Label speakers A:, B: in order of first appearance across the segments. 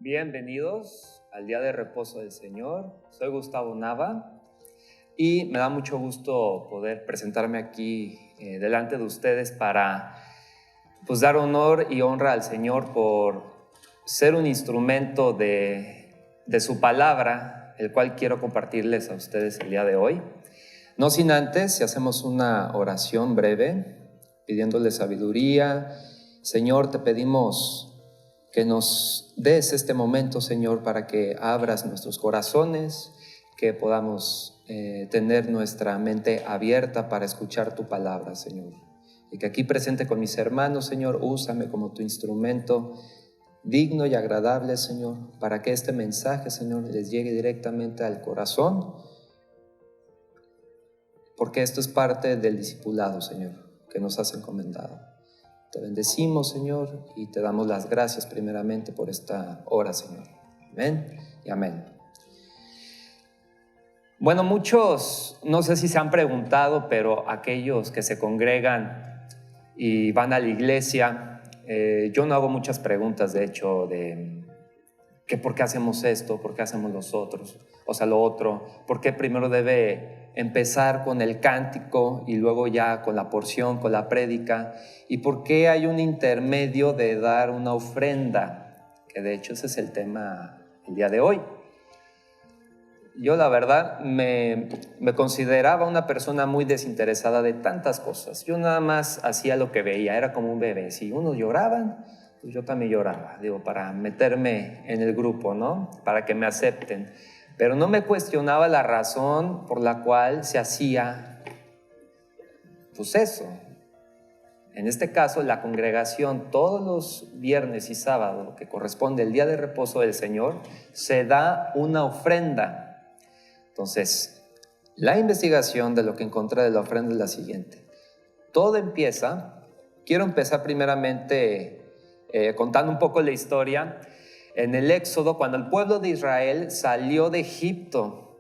A: Bienvenidos al Día de Reposo del Señor. Soy Gustavo Nava y me da mucho gusto poder presentarme aquí delante de ustedes para dar honor y honra al Señor por ser un instrumento de su palabra, el cual quiero compartirles a ustedes el día de hoy. No sin antes, si hacemos una oración breve, pidiéndole sabiduría. Señor, te pedimos que nos des este momento, Señor, para que abras nuestros corazones, que podamos tener nuestra mente abierta para escuchar tu palabra, Señor. Y que aquí presente con mis hermanos, Señor, úsame como tu instrumento digno y agradable, Señor, para que este mensaje, Señor, les llegue directamente al corazón, porque esto es parte del discipulado, Señor, que nos has encomendado. Te bendecimos, Señor, y te damos las gracias primeramente por esta hora, Señor. Amén y amén. Bueno, muchos, no sé si se han preguntado, pero aquellos que se congregan y van a la iglesia, yo no hago muchas preguntas, de hecho, de que por qué hacemos esto, por qué hacemos lo otro, por qué primero debe empezar con el cántico y luego ya con la porción, con la prédica, y por qué hay un intermedio de dar una ofrenda, que de hecho ese es el tema el día de hoy. Yo la verdad me consideraba una persona muy desinteresada de tantas cosas. Yo nada más hacía lo que veía, era como un bebé. Si unos lloraban, pues yo también lloraba, para meterme en el grupo, ¿no? Para que me acepten. Pero no me cuestionaba la razón por la cual se hacía, eso. En este caso, la congregación todos los viernes y sábado, que corresponde el día de reposo del Señor, se da una ofrenda. Entonces, la investigación de lo que encontré de la ofrenda es la siguiente. Quiero empezar primeramente contando un poco la historia. En el Éxodo, cuando el pueblo de Israel salió de Egipto,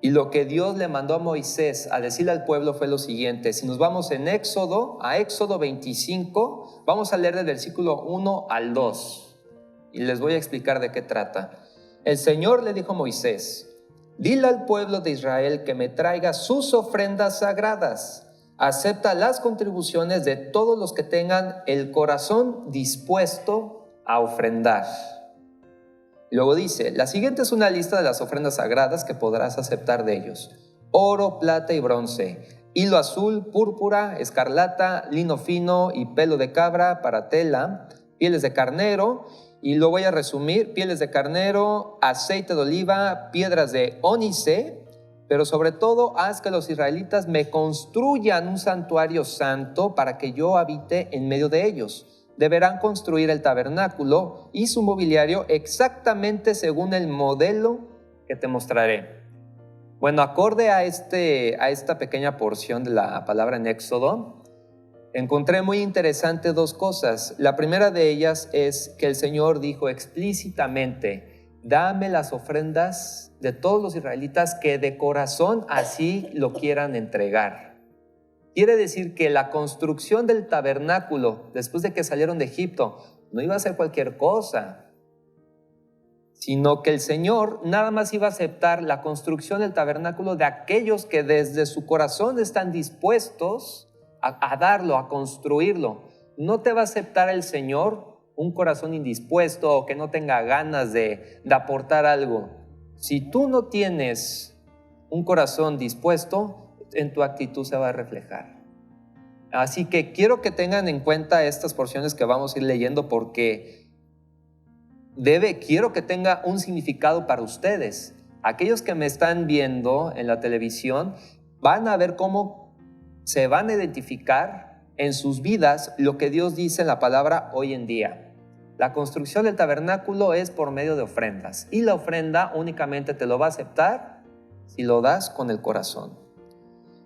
A: y lo que Dios le mandó a Moisés a decirle al pueblo fue lo siguiente. Si nos vamos a Éxodo 25, vamos a leer del versículo 1 al 2, y les voy a explicar de qué trata. El Señor le dijo a Moisés: dile al pueblo de Israel que me traiga sus ofrendas sagradas. Acepta las contribuciones de todos los que tengan el corazón dispuesto a ofrendar. Luego dice, la siguiente es una lista de las ofrendas sagradas que podrás aceptar de ellos: oro, plata y bronce, hilo azul, púrpura, escarlata, lino fino y pelo de cabra para tela, pieles de carnero, y lo voy a resumir: pieles de carnero, aceite de oliva, piedras de ónice. Pero sobre todo, haz que los israelitas me construyan un santuario santo para que yo habite en medio de ellos. Deberán construir el tabernáculo y su mobiliario exactamente según el modelo que te mostraré. Bueno, acorde a esta pequeña porción de la palabra en Éxodo, encontré muy interesante dos cosas. La primera de ellas es que el Señor dijo explícitamente: dame las ofrendas de todos los israelitas que de corazón así lo quieran entregar. Quiere decir que la construcción del tabernáculo después de que salieron de Egipto no iba a ser cualquier cosa, sino que el Señor nada más iba a aceptar la construcción del tabernáculo de aquellos que desde su corazón están dispuestos a darlo, a construirlo. No te va a aceptar el Señor un corazón indispuesto o que no tenga ganas de aportar algo. Si tú no tienes un corazón dispuesto, en tu actitud se va a reflejar. Así que quiero que tengan en cuenta estas porciones que vamos a ir leyendo, porque quiero que tenga un significado para ustedes. Aquellos que me están viendo en la televisión van a ver cómo se van a identificar en sus vidas lo que Dios dice en la palabra hoy en día. La construcción del tabernáculo es por medio de ofrendas, y la ofrenda únicamente te lo va a aceptar si lo das con el corazón.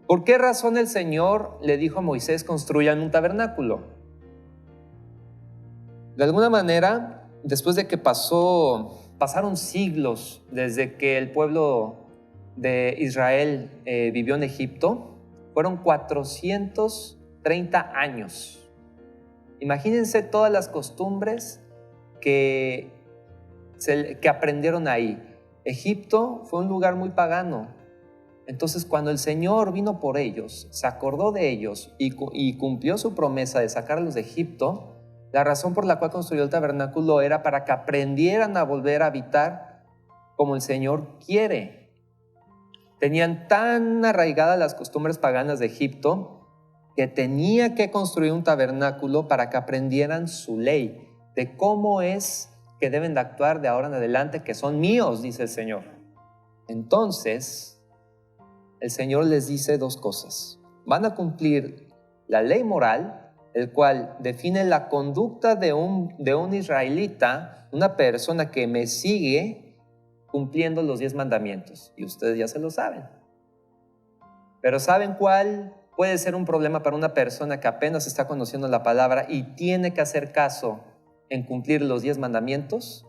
A: ¿Por qué razón el Señor le dijo a Moisés: construyan un tabernáculo? De alguna manera, después de que pasaron siglos desde que el pueblo de Israel vivió en Egipto, fueron 430 años. Imagínense todas las costumbres que que aprendieron ahí. Egipto fue un lugar muy pagano. Entonces, cuando el Señor vino por ellos, se acordó de ellos y cumplió su promesa de sacarlos de Egipto, la razón por la cual construyó el tabernáculo era para que aprendieran a volver a habitar como el Señor quiere. Tenían tan arraigadas las costumbres paganas de Egipto que tenía que construir un tabernáculo para que aprendieran su ley, de cómo es que deben de actuar de ahora en adelante, que son míos, dice el Señor. Entonces, el Señor les dice dos cosas. Van a cumplir la ley moral, el cual define la conducta de un israelita, una persona que me sigue cumpliendo los 10 mandamientos. Y ustedes ya se lo saben. Pero ¿saben cuál puede ser un problema para una persona que apenas está conociendo la palabra y tiene que hacer caso en cumplir los 10 mandamientos?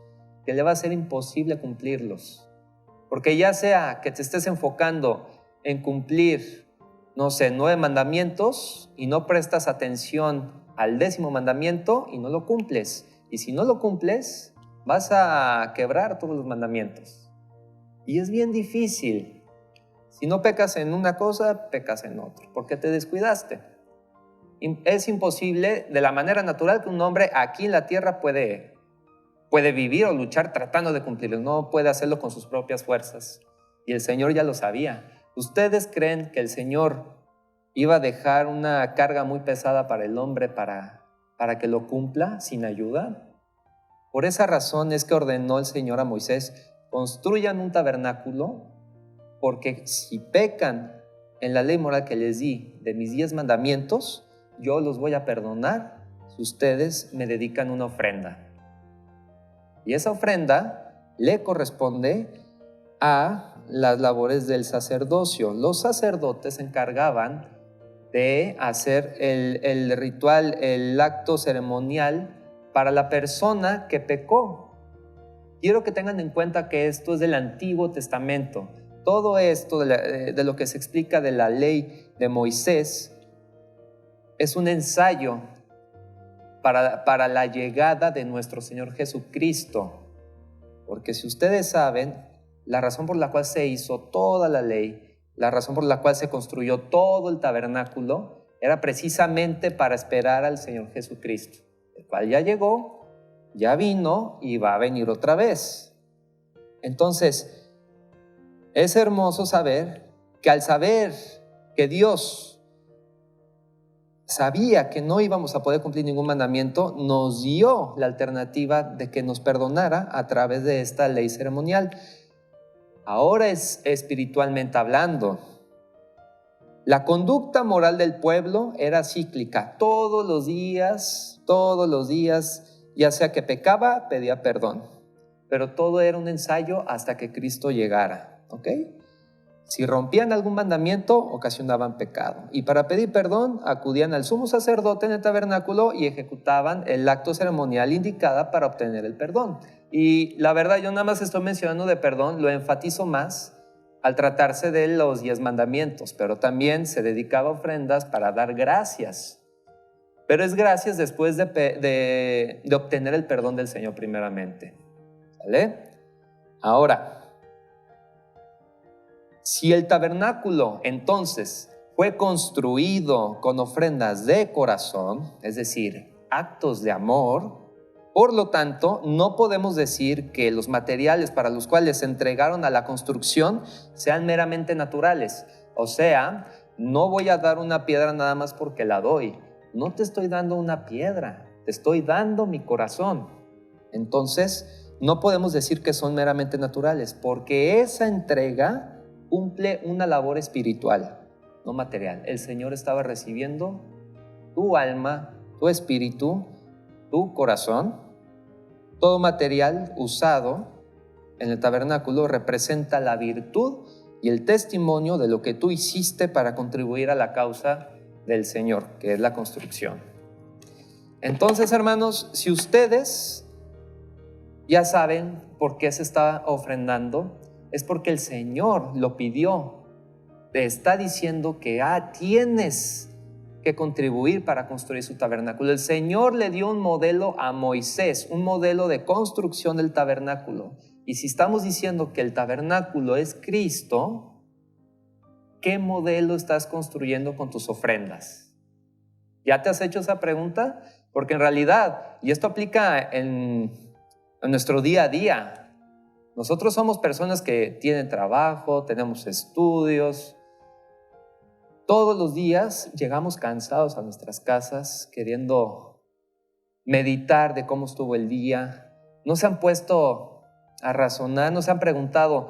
A: Que le va a ser imposible cumplirlos. Porque ya sea que te estés enfocando en cumplir, 9 mandamientos y no prestas atención al 10º mandamiento y no lo cumples. Y si no lo cumples, vas a quebrar todos los mandamientos. Y es bien difícil. Si no pecas en una cosa, pecas en otra, porque te descuidaste. Es imposible de la manera natural que un hombre aquí en la tierra puede vivir o luchar tratando de cumplirlo. No puede hacerlo con sus propias fuerzas. Y el Señor ya lo sabía. ¿Ustedes creen que el Señor iba a dejar una carga muy pesada para el hombre para que lo cumpla sin ayuda? Por esa razón es que ordenó el Señor a Moisés: construyan un tabernáculo, porque si pecan en la ley moral que les di de mis 10 mandamientos, yo los voy a perdonar si ustedes me dedican una ofrenda. Y esa ofrenda le corresponde a las labores del sacerdocio. Los sacerdotes se encargaban de hacer el ritual, el acto ceremonial para la persona que pecó. Quiero que tengan en cuenta que esto es del Antiguo Testamento. Todo esto de lo que se explica de la ley de Moisés es un ensayo para la llegada de nuestro Señor Jesucristo. Porque si ustedes saben, la razón por la cual se hizo toda la ley, la razón por la cual se construyó todo el tabernáculo, era precisamente para esperar al Señor Jesucristo, el cual ya llegó, ya vino y va a venir otra vez. Entonces, es hermoso saber que al saber que Dios sabía que no íbamos a poder cumplir ningún mandamiento, nos dio la alternativa de que nos perdonara a través de esta ley ceremonial. Ahora es espiritualmente hablando. La conducta moral del pueblo era cíclica. Todos los días, ya sea que pecaba, pedía perdón. Pero todo era un ensayo hasta que Cristo llegara. ¿Ok? Si rompían algún mandamiento, ocasionaban pecado. Y para pedir perdón, acudían al sumo sacerdote en el tabernáculo y ejecutaban el acto ceremonial indicado para obtener el perdón. Y la verdad, yo nada más estoy mencionando de perdón, lo enfatizo más al tratarse de los 10 mandamientos, pero también se dedicaba a ofrendas para dar gracias. Pero es gracias después de obtener el perdón del Señor primeramente. ¿Vale? Ahora, si el tabernáculo entonces fue construido con ofrendas de corazón, es decir, actos de amor, por lo tanto, no podemos decir que los materiales para los cuales se entregaron a la construcción sean meramente naturales. O sea, no voy a dar una piedra nada más porque la doy. No te estoy dando una piedra, te estoy dando mi corazón. Entonces, no podemos decir que son meramente naturales, porque esa entrega cumple una labor espiritual, no material. El Señor estaba recibiendo tu alma, tu espíritu, tu corazón. Todo material usado en el tabernáculo representa la virtud y el testimonio de lo que tú hiciste para contribuir a la causa del Señor, que es la construcción. Entonces, hermanos, si ustedes ya saben por qué se está ofrendando, es porque el Señor lo pidió. Te está diciendo que tienes que contribuir para construir su tabernáculo. El Señor le dio un modelo a Moisés, un modelo de construcción del tabernáculo. Y si estamos diciendo que el tabernáculo es Cristo, ¿qué modelo estás construyendo con tus ofrendas? ¿Ya te has hecho esa pregunta? Porque en realidad, y esto aplica en nuestro día a día, nosotros somos personas que tienen trabajo, tenemos estudios. Todos los días llegamos cansados a nuestras casas queriendo meditar de cómo estuvo el día. No se han puesto a razonar, no se han preguntado,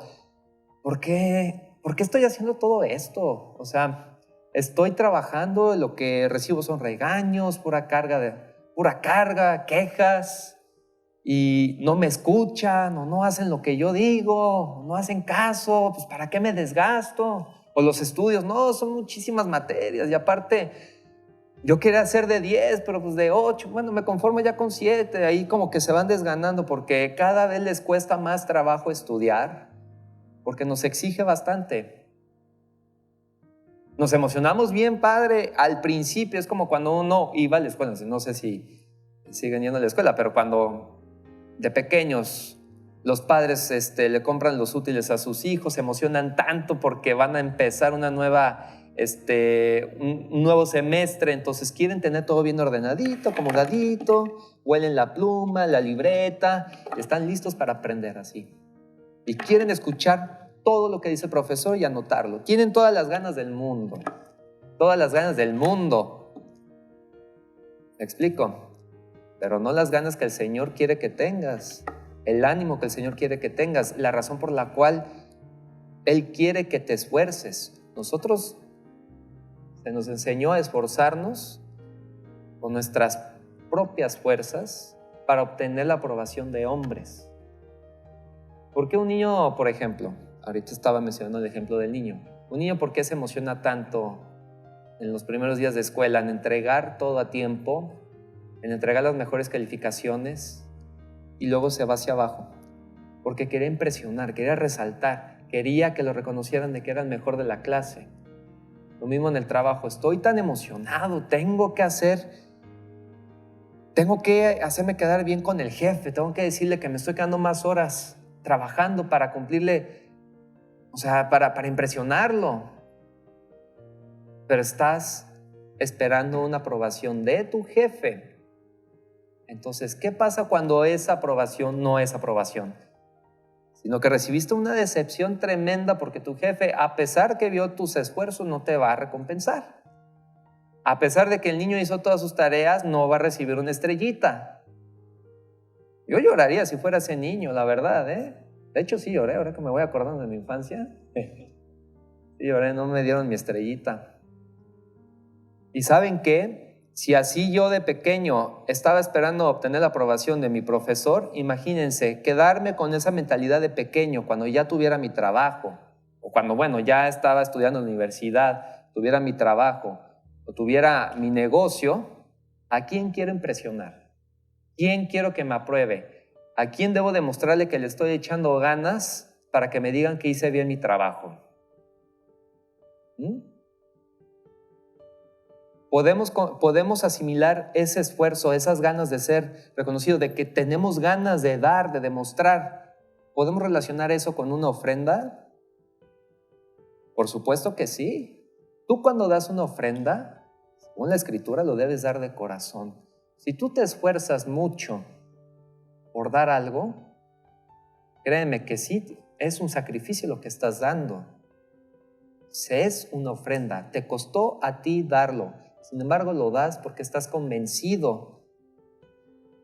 A: ¿por qué estoy haciendo todo esto? O sea, estoy trabajando, lo que recibo son regaños, pura carga, quejas, y no me escuchan, o no hacen lo que yo digo, no hacen caso, pues ¿para qué me desgasto? O los estudios, no, son muchísimas materias, y aparte yo quería hacer de 10, pero pues de 8, bueno, me conformo ya con 7, ahí como que se van desganando porque cada vez les cuesta más trabajo estudiar, porque nos exige bastante. Nos emocionamos bien, padre, al principio, es como cuando uno iba a la escuela, no sé si siguen yendo a la escuela, pero cuando de pequeños los padres le compran los útiles a sus hijos, se emocionan tanto porque van a empezar un nuevo semestre, entonces quieren tener todo bien ordenadito, acomodadito, huelen la pluma, la libreta, están listos para aprender así. Y quieren escuchar todo lo que dice el profesor y anotarlo. Tienen todas las ganas del mundo. Todas las ganas del mundo. ¿Me explico? Pero no las ganas que el Señor quiere que tengas. El ánimo que el Señor quiere que tengas. La razón por la cual Él quiere que te esfuerces. Nosotros se nos enseñó a esforzarnos con nuestras propias fuerzas para obtener la aprobación de hombres. ¿Por qué un niño, por ejemplo, ahorita estaba mencionando el ejemplo del niño, un niño por qué se emociona tanto en los primeros días de escuela, en entregar todo a tiempo, en entregar las mejores calificaciones y luego se va hacia abajo? Porque quería impresionar, quería resaltar, quería que lo reconocieran de que era el mejor de la clase. Lo mismo en el trabajo, estoy tan emocionado, tengo que hacerme quedar bien con el jefe, tengo que decirle que me estoy quedando más horas trabajando para cumplirle, o sea, para impresionarlo. Pero estás esperando una aprobación de tu jefe. Entonces, ¿qué pasa cuando esa aprobación no es aprobación? Sino que recibiste una decepción tremenda porque tu jefe, a pesar que vio tus esfuerzos, no te va a recompensar. A pesar de que el niño hizo todas sus tareas, no va a recibir una estrellita. Yo lloraría si fuera ese niño, la verdad, ¿eh? De hecho, sí lloré, ahora que me voy acordando de mi infancia. Sí lloré, no me dieron mi estrellita. ¿Y saben qué? Si así yo de pequeño estaba esperando obtener la aprobación de mi profesor, imagínense, quedarme con esa mentalidad de pequeño cuando ya tuviera mi trabajo, o cuando, bueno, ya estaba estudiando en la universidad, tuviera mi trabajo, o tuviera mi negocio. ¿A quién quiero impresionar? ¿Quién quiero que me apruebe? ¿A quién debo demostrarle que le estoy echando ganas para que me digan que hice bien mi trabajo? Podemos asimilar ese esfuerzo, esas ganas de ser reconocidos, de que tenemos ganas de dar, de demostrar. ¿Podemos relacionar eso con una ofrenda? Por supuesto que sí. Tú cuando das una ofrenda, según la Escritura, lo debes dar de corazón. Si tú te esfuerzas mucho por dar algo, créeme que sí, es un sacrificio lo que estás dando. Es una ofrenda, te costó a ti darlo. Sin embargo, lo das porque estás convencido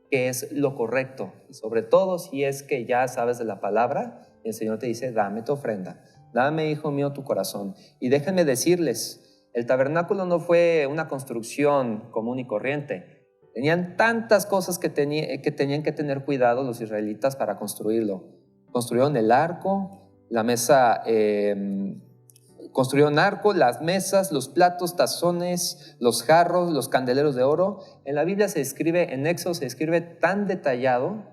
A: que es lo correcto. Y sobre todo si es que ya sabes de la palabra, y el Señor te dice, dame tu ofrenda. Dame, hijo mío, tu corazón. Y déjenme decirles, el tabernáculo no fue una construcción común y corriente. Tenían tantas cosas que tenían que tener cuidado los israelitas para construirlo. Construyeron el arco, la mesa... Construyeron arco, las mesas, los platos, tazones, los jarros, los candeleros de oro. En la Biblia se escribe, en Éxodo se escribe tan detallado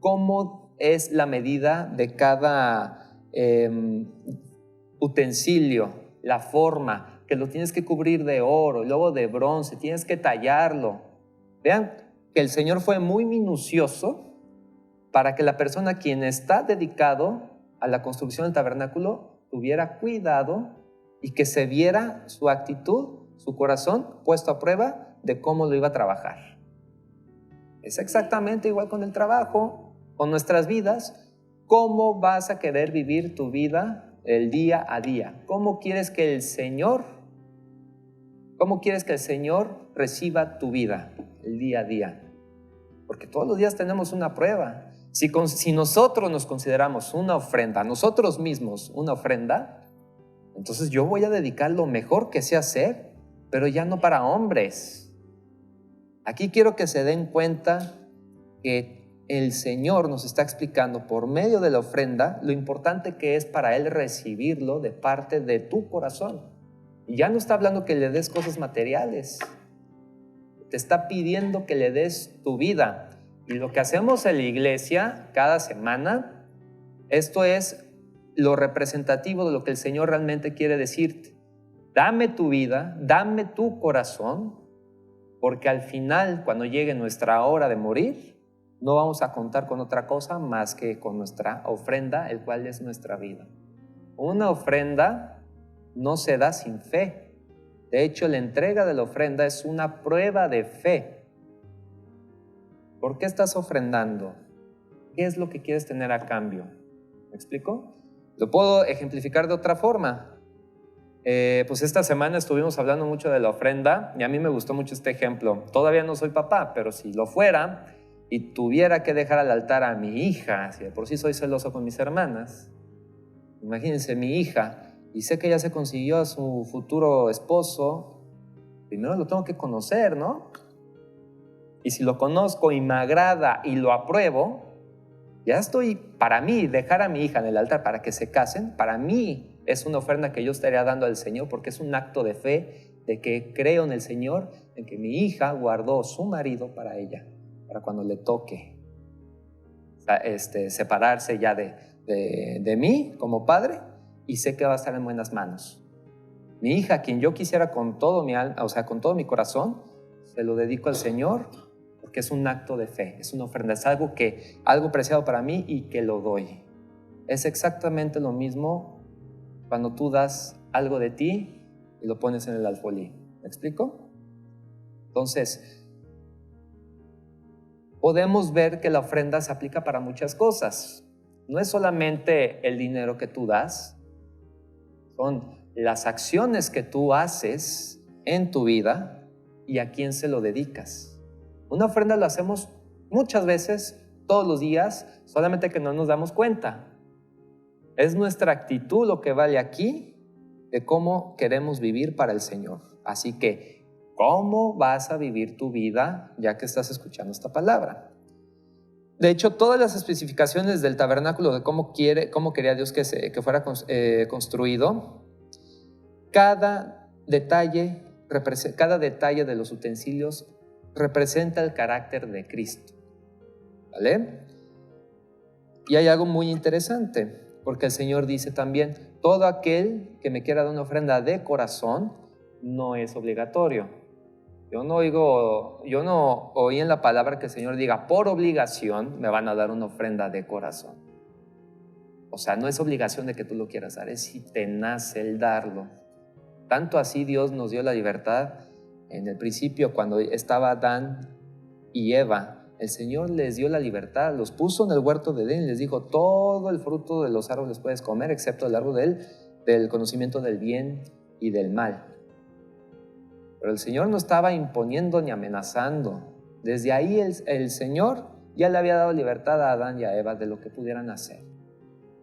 A: cómo es la medida de cada utensilio, la forma, que lo tienes que cubrir de oro, y luego de bronce, tienes que tallarlo. Vean que el Señor fue muy minucioso para que la persona quien está dedicado a la construcción del tabernáculo tuviera cuidado y que se viera su actitud, su corazón puesto a prueba de cómo lo iba a trabajar. Es exactamente igual con el trabajo, con nuestras vidas. ¿Cómo vas a querer vivir tu vida el día a día? ¿Cómo quieres que el Señor reciba tu vida el día a día? Porque todos los días tenemos una prueba. Si nosotros nos consideramos una ofrenda, a nosotros mismos una ofrenda, entonces yo voy a dedicar lo mejor que sé hacer, pero ya no para hombres. Aquí quiero que se den cuenta que el Señor nos está explicando por medio de la ofrenda lo importante que es para Él recibirlo de parte de tu corazón. Y ya no está hablando que le des cosas materiales, te está pidiendo que le des tu vida. Y lo que hacemos en la iglesia cada semana, esto es lo representativo de lo que el Señor realmente quiere decirte. Dame tu vida, dame tu corazón, porque al final, cuando llegue nuestra hora de morir, no vamos a contar con otra cosa más que con nuestra ofrenda, el cual es nuestra vida. Una ofrenda no se da sin fe. De hecho, la entrega de la ofrenda es una prueba de fe. ¿Por qué estás ofrendando? ¿Qué es lo que quieres tener a cambio? ¿Me explico? Lo puedo ejemplificar de otra forma. Pues esta semana estuvimos hablando mucho de la ofrenda y a mí me gustó mucho este ejemplo. Todavía no soy papá, pero si lo fuera y tuviera que dejar al altar a mi hija, si de por sí soy celoso con mis hermanas, imagínense mi hija, y sé que ya se consiguió a su futuro esposo, primero lo tengo que conocer, ¿no? Y si lo conozco y me agrada y lo apruebo, ya estoy, para mí, dejar a mi hija en el altar para que se casen, para mí es una ofrenda que yo estaría dando al Señor, porque es un acto de fe, de que creo en el Señor, en que mi hija guardó su marido para ella, para cuando le toque separarse ya de mí como padre, y sé que va a estar en buenas manos. Mi hija, quien yo quisiera con todo mi alma, o sea, con todo mi corazón, se lo dedico al Señor, porque es un acto de fe, es una ofrenda, es algo preciado para mí y que lo doy. Es exactamente lo mismo cuando tú das algo de ti y lo pones en el alfolí. ¿Me explico? Entonces, podemos ver que la ofrenda se aplica para muchas cosas. No es solamente el dinero que tú das, son las acciones que tú haces en tu vida y a quién se lo dedicas. Una ofrenda la hacemos muchas veces, todos los días, solamente que no nos damos cuenta. Es nuestra actitud lo que vale aquí de cómo queremos vivir para el Señor. Así que, ¿cómo vas a vivir tu vida ya que estás escuchando esta palabra? De hecho, todas las especificaciones del tabernáculo de cómo quería Dios que fuera construido, cada detalle de los utensilios representa el carácter de Cristo, ¿vale? Y hay algo muy interesante, porque el Señor dice también, todo aquel que me quiera dar una ofrenda de corazón no es obligatorio. Yo no oí en la palabra que el Señor diga, por obligación me van a dar una ofrenda de corazón. O sea, no es obligación de que tú lo quieras dar, es si te nace el darlo. Tanto así Dios nos dio la libertad. En el principio, cuando estaba Adán y Eva, el Señor les dio la libertad, los puso en el huerto de Edén y les dijo, todo el fruto de los árboles puedes comer, excepto el árbol del conocimiento del bien y del mal. Pero el Señor no estaba imponiendo ni amenazando. Desde ahí el Señor ya le había dado libertad a Adán y a Eva de lo que pudieran hacer.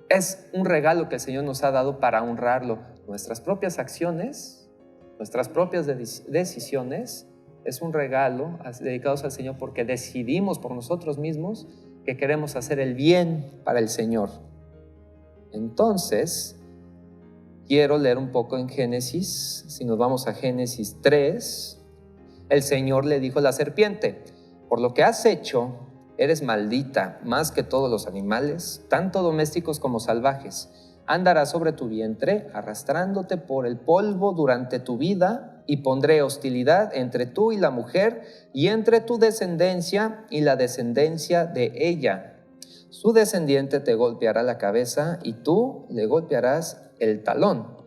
A: Es un regalo que el Señor nos ha dado para honrarlo. Nuestras propias acciones, nuestras propias decisiones, es un regalo dedicados al Señor porque decidimos por nosotros mismos que queremos hacer el bien para el Señor. Entonces, quiero leer un poco en Génesis. Si nos vamos a Génesis 3, el Señor le dijo a la serpiente, por lo que has hecho, eres maldita más que todos los animales, tanto domésticos como salvajes. andarás sobre tu vientre, arrastrándote por el polvo durante tu vida, y pondré hostilidad entre tú y la mujer, y entre tu descendencia y la descendencia de ella. Su descendiente te golpeará la cabeza, y tú le golpearás el talón.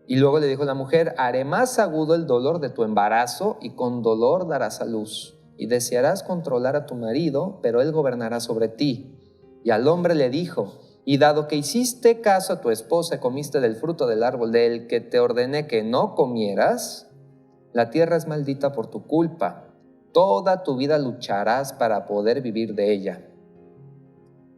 A: Y luego le dijo la mujer: haré más agudo el dolor de tu embarazo, y con dolor darás a luz. Y desearás controlar a tu marido, pero él gobernará sobre ti. Y al hombre le dijo: y dado que hiciste caso a tu esposa y comiste del fruto del árbol del que te ordené que no comieras, la tierra es maldita por tu culpa. Toda tu vida lucharás para poder vivir de ella.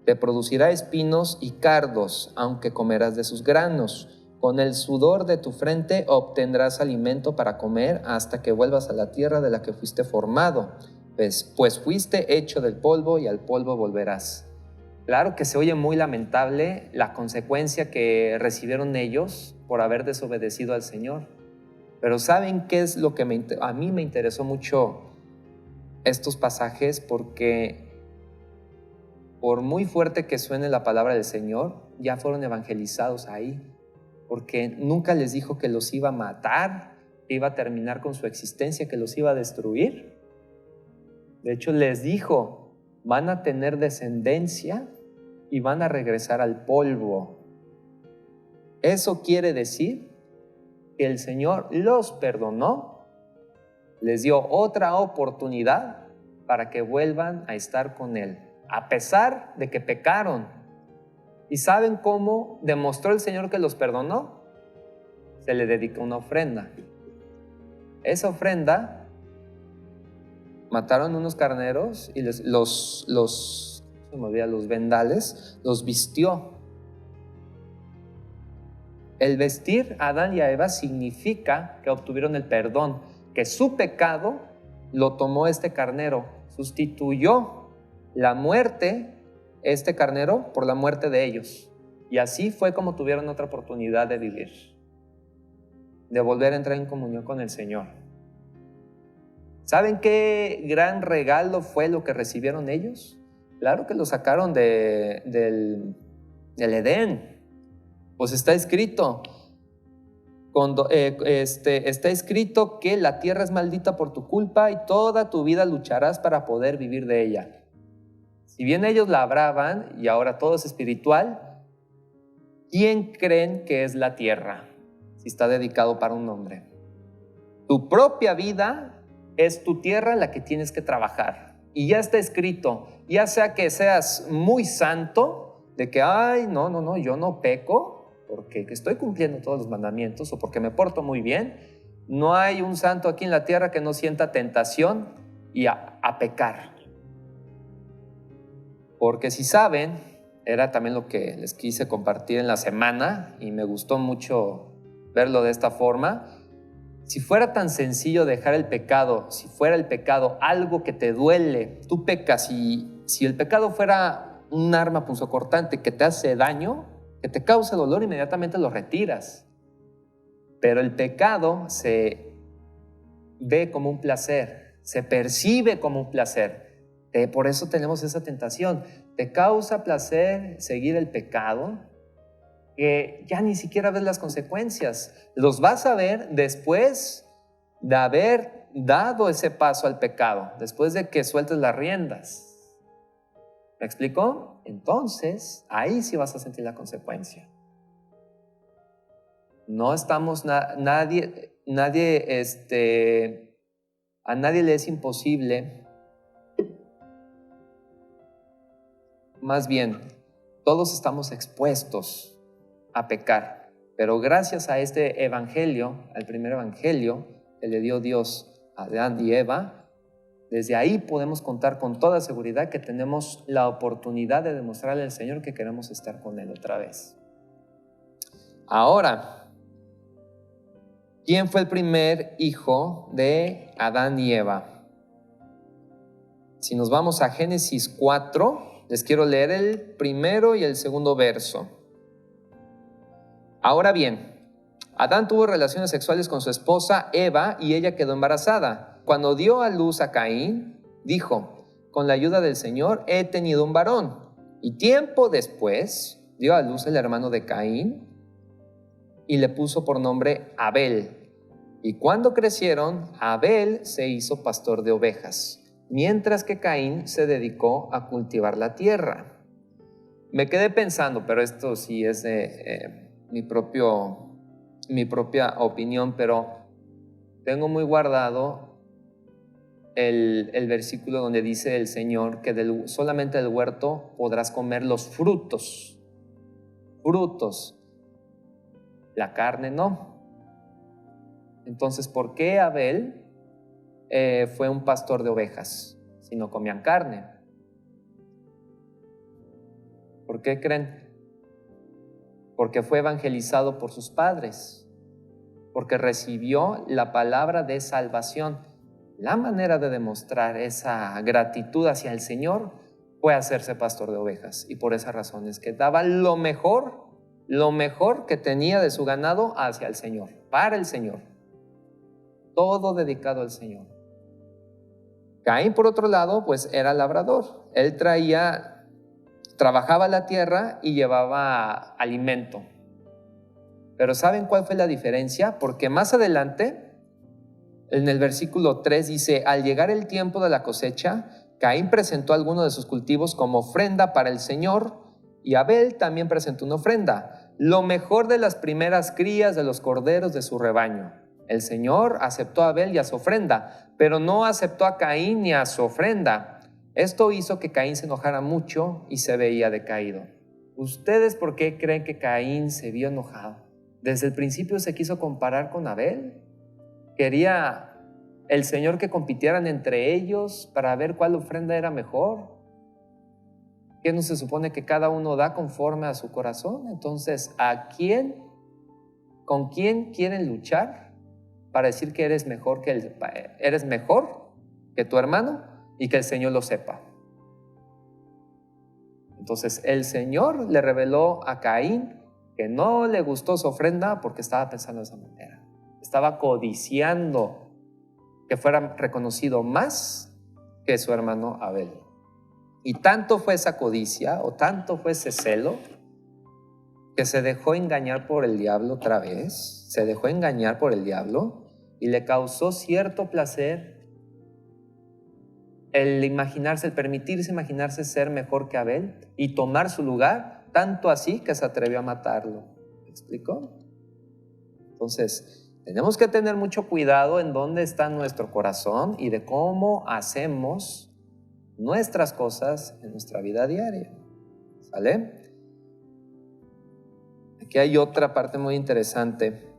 A: Te producirá espinos y cardos, aunque comerás de sus granos. Con el sudor de tu frente obtendrás alimento para comer hasta que vuelvas a la tierra de la que fuiste formado, pues fuiste hecho del polvo y al polvo volverás. Claro que se oye muy lamentable la consecuencia que recibieron ellos por haber desobedecido al Señor. Pero ¿saben qué es lo que a mí me interesó mucho estos pasajes? Porque por muy fuerte que suene la palabra del Señor, ya fueron evangelizados ahí. Porque nunca les dijo que los iba a matar, que iba a terminar con su existencia, que los iba a destruir. De hecho, les dijo: van a tener descendencia y van a regresar al polvo. Eso quiere decir que el Señor los perdonó, les dio otra oportunidad para que vuelvan a estar con Él, a pesar de que pecaron. ¿Y saben cómo demostró el Señor que los perdonó? Se le dedicó una ofrenda. Esa ofrenda, mataron unos carneros y los vendales los vistió. El vestir a Adán y a Eva significa que obtuvieron el perdón, que su pecado lo tomó este carnero, sustituyó la muerte, este carnero, por la muerte de ellos. Y así fue como tuvieron otra oportunidad de vivir, de volver a entrar en comunión con el Señor. ¿Saben qué gran regalo fue lo que recibieron ellos? Claro que lo sacaron del Edén. Pues está escrito, está escrito que la tierra es maldita por tu culpa y toda tu vida lucharás para poder vivir de ella. Si bien ellos labraban y ahora todo es espiritual, ¿quién creen que es la tierra? Si está dedicado para un hombre. Tu propia vida es tu tierra en la que tienes que trabajar. Y ya está escrito, ya sea que seas muy santo, de que, no, yo no peco porque estoy cumpliendo todos los mandamientos o porque me porto muy bien. No hay un santo aquí en la tierra que no sienta tentación y a pecar. Porque si saben, era también lo que les quise compartir en la semana y me gustó mucho verlo de esta forma. Si fuera tan sencillo dejar el pecado, si fuera el pecado algo que te duele, tú pecas, y si el pecado fuera un arma punzocortante que te hace daño, que te causa dolor, inmediatamente lo retiras. Pero el pecado se ve como un placer, se percibe como un placer. Por eso tenemos esa tentación. Te causa placer seguir el pecado, que ya ni siquiera ves las consecuencias. Los vas a ver después de haber dado ese paso al pecado, después de que sueltes las riendas. ¿Me explico? Entonces, ahí sí vas a sentir la consecuencia. No estamos, a nadie le es imposible. Más bien, todos estamos expuestos a pecar, pero gracias a este evangelio, al primer evangelio que le dio Dios a Adán y Eva, desde ahí podemos contar con toda seguridad que tenemos la oportunidad de demostrarle al Señor que queremos estar con Él otra vez. Ahora, ¿quién fue el primer hijo de Adán y Eva? Si nos vamos a Génesis 4, les quiero leer el primero y el segundo verso. Ahora bien, Adán tuvo relaciones sexuales con su esposa Eva y ella quedó embarazada. Cuando dio a luz a Caín, dijo: con la ayuda del Señor he tenido un varón. Y tiempo después, dio a luz el hermano de Caín y le puso por nombre Abel. Y cuando crecieron, Abel se hizo pastor de ovejas, mientras que Caín se dedicó a cultivar la tierra. Me quedé pensando, pero esto sí es de mi propia opinión, pero tengo muy guardado el versículo donde dice el Señor que solamente del huerto podrás comer los frutos. Frutos. La carne no. Entonces, ¿por qué Abel fue un pastor de ovejas si no comían carne? ¿Por qué creen? Porque fue evangelizado por sus padres, porque recibió la palabra de salvación. La manera de demostrar esa gratitud hacia el Señor fue hacerse pastor de ovejas, y por esa razón es que daba lo mejor que tenía de su ganado hacia el Señor, para el Señor, todo dedicado al Señor. Caín, por otro lado, pues era labrador. Él trabajaba la tierra y llevaba alimento. Pero ¿saben cuál fue la diferencia? Porque más adelante, en el versículo 3 dice: al llegar el tiempo de la cosecha, Caín presentó algunos de sus cultivos como ofrenda para el Señor, y Abel también presentó una ofrenda, lo mejor de las primeras crías de los corderos de su rebaño. El Señor aceptó a Abel y a su ofrenda, pero no aceptó a Caín ni a su ofrenda. Esto hizo que Caín se enojara mucho y se veía decaído. ¿Ustedes por qué creen que Caín se vio enojado? Desde el principio se quiso comparar con Abel. Quería el Señor que compitieran entre ellos para ver cuál ofrenda era mejor. ¿Qué no se supone que cada uno da conforme a su corazón? Entonces, ¿con quién quieren luchar para decir que eres mejor que tu hermano y que el Señor lo sepa? Entonces el Señor le reveló a Caín que no le gustó su ofrenda porque estaba pensando de esa manera. Estaba codiciando que fuera reconocido más que su hermano Abel. Y tanto fue esa codicia o tanto fue ese celo que se dejó engañar por el diablo otra vez. Se dejó engañar por el diablo y le causó cierto placer el permitirse imaginarse ser mejor que Abel y tomar su lugar, tanto así que se atrevió a matarlo. ¿Me explicó? Entonces, tenemos que tener mucho cuidado en dónde está nuestro corazón y de cómo hacemos nuestras cosas en nuestra vida diaria. ¿Sale? Aquí hay otra parte muy interesante.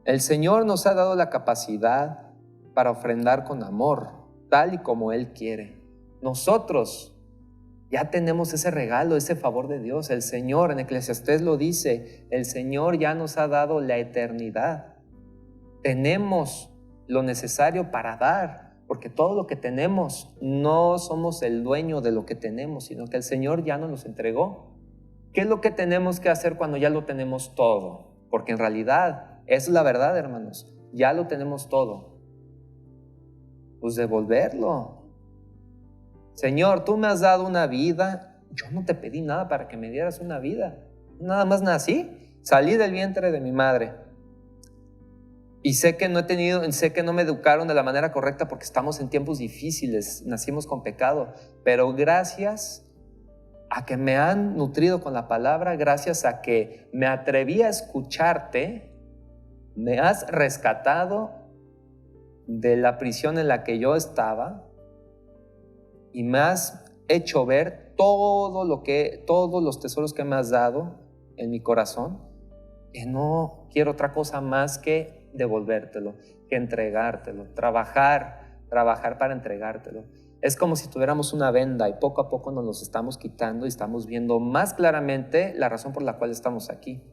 A: El Señor nos ha dado la capacidad para ofrendar con amor, tal y como Él quiere. Nosotros ya tenemos ese regalo, ese favor de Dios. El Señor, en Eclesiastés lo dice, el Señor ya nos ha dado la eternidad. Tenemos lo necesario para dar, porque todo lo que tenemos, no somos el dueño de lo que tenemos, sino que el Señor ya nos los entregó. ¿Qué es lo que tenemos que hacer cuando ya lo tenemos todo? Porque en realidad, es la verdad, hermanos, ya lo tenemos todo. Pues devolverlo. Señor, tú me has dado una vida, yo no te pedí nada para que me dieras una vida. Nada más nací, salí del vientre de mi madre. Y sé que no me educaron de la manera correcta porque estamos en tiempos difíciles, nacimos con pecado, pero gracias a que me han nutrido con la palabra, gracias a que me atreví a escucharte, me has rescatado de la prisión en la que yo estaba y me has hecho ver todos los tesoros que me has dado en mi corazón, que no quiero otra cosa más que devolvértelo, que entregártelo, trabajar para entregártelo. Es como si tuviéramos una venda y poco a poco nos los estamos quitando y estamos viendo más claramente la razón por la cual estamos aquí.